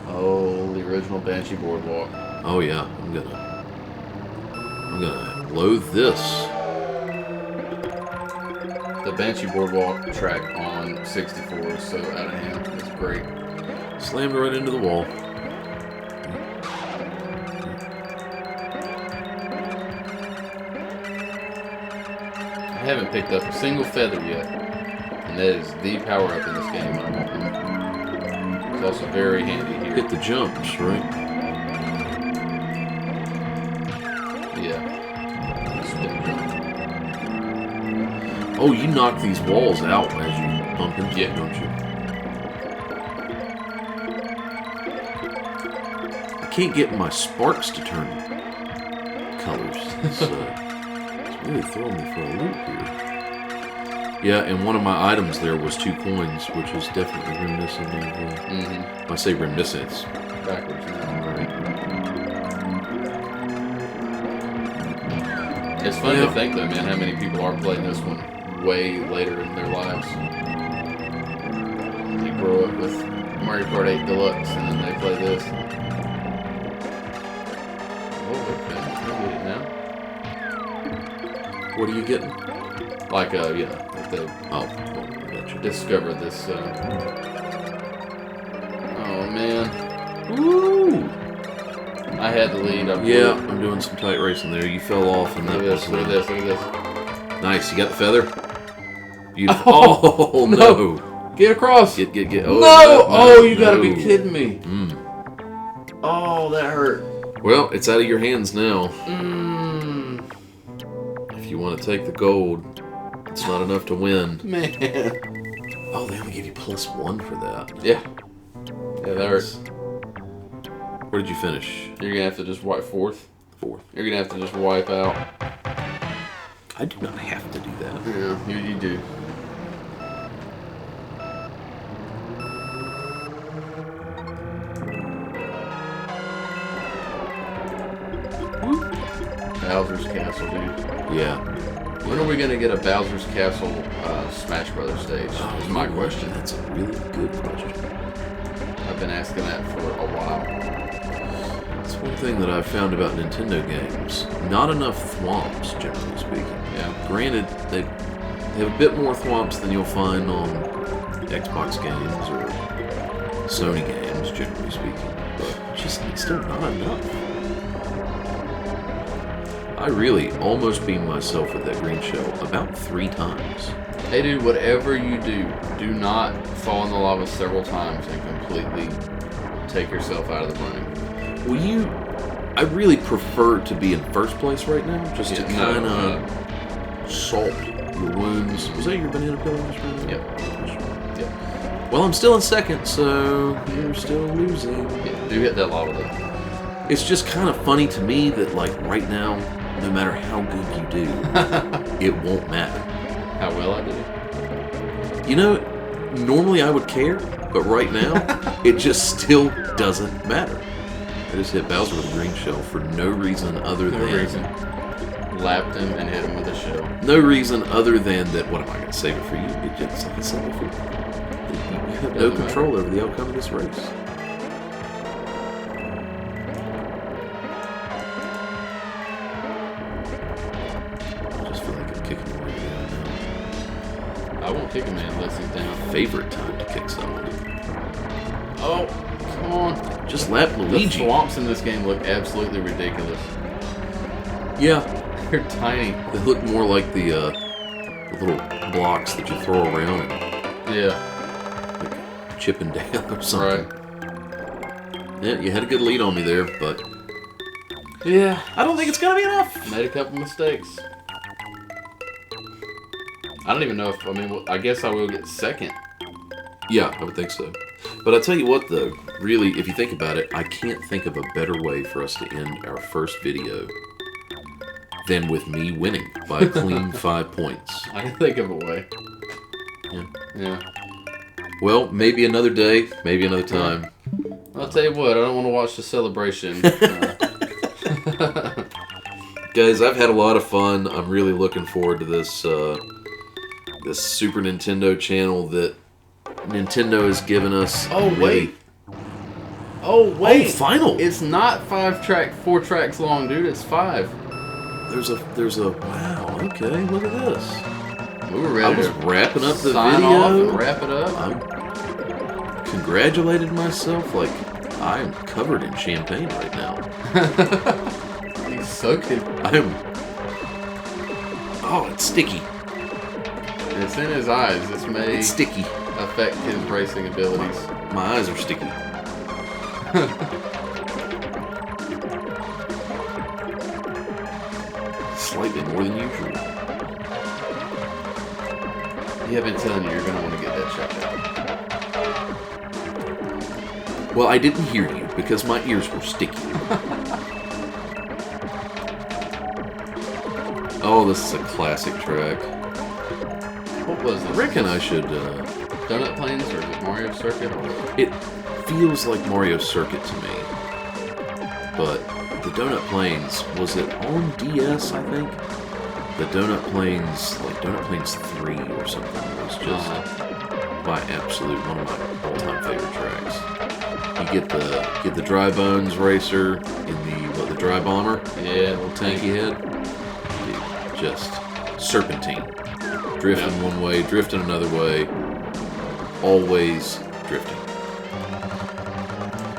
Oh, the original Banshee Boardwalk. Oh yeah, I'm gonna load this. The Banshee Boardwalk track on 64 is so out of hand. It's great. Slammed right into the wall. I haven't picked up a single feather yet, and that is the power up in this game. I want one. It's also very handy here. Hit the jumps, right? Yeah. Spin jump. Oh, you knock these walls out as you bump into Yeah. them, don't you? I can't get my sparks to turn colors. It's really throwing me for a loop here. Yeah, and one of my items there was 2 coins, which is definitely reminiscent of... Mm-hmm. I say reminiscent, it's Backwards. right. It's fun Yeah. to think, though, man, how many people are playing this one way later in their lives. They grow up with Mario Kart 8 Deluxe, and then they play this. Oh, okay. I get it now. What are you getting? Like, if they Oh, I gotcha. discover this, Oh, man. Woo! I had the lead. Yeah, I'm doing some tight racing there. You fell off, and Look that at this, was look at this, look at this. nice. You got the feather. Beautiful. Oh, no! Get across! Get. Oh, No! Oh, you gotta be no. kidding me. Mm. Oh, that hurt. Well, it's out of your hands now. Mmm. If you want to take the gold, it's not enough to win. Man. Oh, they only gave you +1 for that. Yeah. Yeah, that hurts. Where did you finish? You're gonna have to just wipe fourth. 4th. You're gonna have to just wipe out. I do not have to do that. Yeah, you do. Bowser's Castle, dude. Yeah. When are we gonna get a Bowser's Castle Smash Brothers stage? Is my question. That's a really good question. I've been asking that for a while. It's one thing that I've found about Nintendo games. Not enough thwomps, generally speaking. Yeah. Granted, they have a bit more thwomps than you'll find on Xbox games or Sony games, generally speaking. But just it's still not enough. I really almost beamed myself with that green shell about 3 times. Hey dude, whatever you do not fall in the lava several times and completely take yourself out of the running. Well, I really prefer to be in first place right now, just to kind of salt your wounds. Was that your banana peel just right now? Yep. Well, I'm still in second, so you're still losing. Yeah, do hit that lava though. It's just kind of funny to me that, like, right now, no matter how good you do, it won't matter. How well I do? You know, normally I would care, but right now, it just still doesn't matter. I just hit Bowser with a green shell for no reason other than... Lapped him and hit him with a shell. No reason other than that, what am I going to save it for you? It just, like I said before, you have no control over the outcome of this race. I just feel like I'm kicking the way down now. I won't kick a man unless he's down. Favorite time to kick someone. Oh, come on. Just lap The Luigi. swamps in this game look absolutely ridiculous. Yeah, They're tiny. they look more like the little blocks that you throw around and Yeah, like Chipping Dale or something. right. Yeah, you had a good lead on me there, but Yeah, I don't think it's gonna be enough. made a couple mistakes. I don't even know if, I guess I will get second. Yeah, I would think so. But I tell you what, though, really, if you think about it, I can't think of a better way for us to end our first video than with me winning by a clean 5 points. I can think of a way. Yeah. Well, maybe another day, maybe another time. I'll tell you what, I don't want to watch the celebration. Guys, I've had a lot of fun. I'm really looking forward to this this Super Nintendo channel that Nintendo has given us. Oh, really... wait. Oh, wait. Oh, final. It's not 4 tracks long, dude. It's 5. There's a wow. Okay, look at this. We were ready I was to wrapping up the sign video. off and wrap it up. I congratulated myself like I am covered in champagne right now. He's soaking. Oh, it's sticky. It's in his eyes. This may It's sticky. affect his racing abilities. My eyes are sticky. Slightly more than usual. Yeah, I've been telling you, you're going to want to get that checked out. Well, I didn't hear you because my ears were sticky. Oh, this is a classic track. What was I this? reckon I should... Donut Plains or is it Mario Circuit? It feels like Mario Circuit to me. But the Donut Plains, was it on DS, I think? The Donut Plains, like Donut Plains 3 or something, was just my absolute, one of my all-time favorite tracks. You get the Dry Bones Racer in the Dry Bomber? Yeah. Little tanky head? Dude, just serpentine. Drifting one way, drifting another way. Always drifting.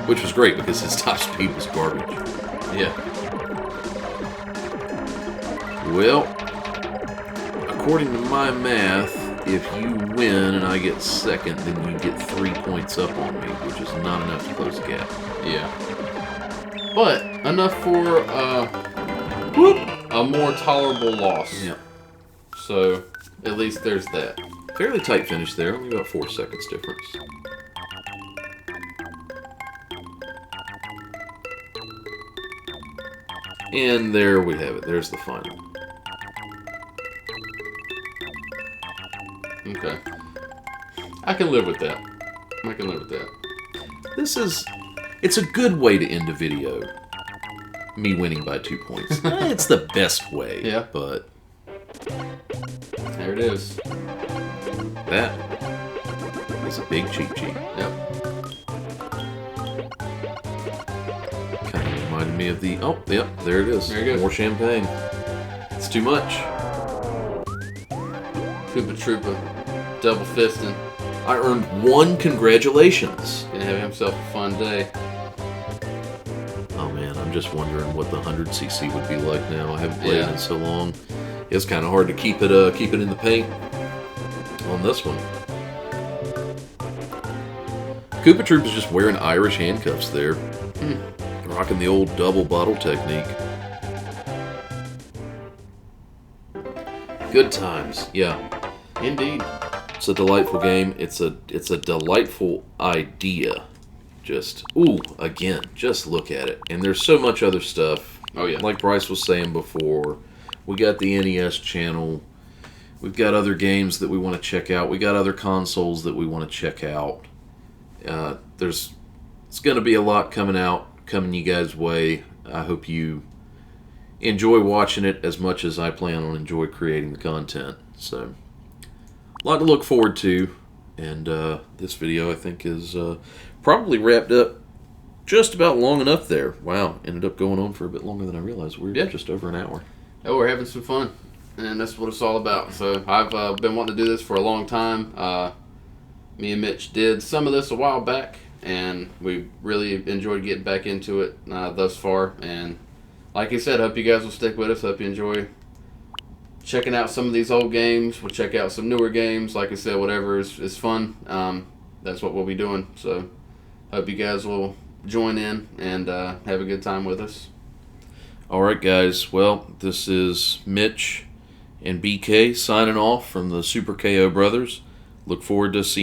Which was great because his top speed was garbage. Yeah. Well, according to my math, if you win and I get second, then you get 3 points up on me, which is not enough to close the gap. Yeah. But enough for a more tolerable loss. Yeah. So at least there's that. Fairly tight finish there, only about 4 seconds difference. And there we have it. There's the final. Okay. I can live with that. I can live with that. It's a good way to end a video. Me winning by 2 points. It's the best way. Yeah. But There it is. that is a big cheat sheet. Yep. Kind of reminded me of the... Oh, yep, there it is. There you go. More champagne. It's too much. Koopa Troopa. Double fisting. I earned 1 congratulations. Gonna have himself a fun day. Oh man, I'm just wondering what the 100cc would be like now. I haven't played it in so long. It's kind of hard to keep it in the paint on this one. Koopa Troop is just wearing Irish handcuffs there. Rocking the old double bottle technique. Good times, yeah. Indeed. It's a delightful game. It's a delightful idea. Just, again, just look at it. And there's so much other stuff. Oh, yeah. Like Bryce was saying before, we got the NES channel. We've got other games that we want to check out. We got other consoles that we want to check out. It's going to be a lot coming you guys' way. I hope you enjoy watching it as much as I plan on enjoy creating the content. So, a lot to look forward to. And this video, I think, is probably wrapped up just about long enough there. Wow, ended up going on for a bit longer than I realized. We're just over an hour. Oh, we're having some fun, and that's what it's all about. So I've been wanting to do this for a long time. Me and Mitch did some of this a while back, and we really enjoyed getting back into it thus far. And like I said, hope you guys will stick with us. Hope you enjoy checking out some of these old games. We'll check out some newer games. Like I said, whatever is fun. That's what we'll be doing. So hope you guys will join in and have a good time with us. All right, guys. Well, this is Mitch and BK signing off from the Super KO Brothers. Look forward to seeing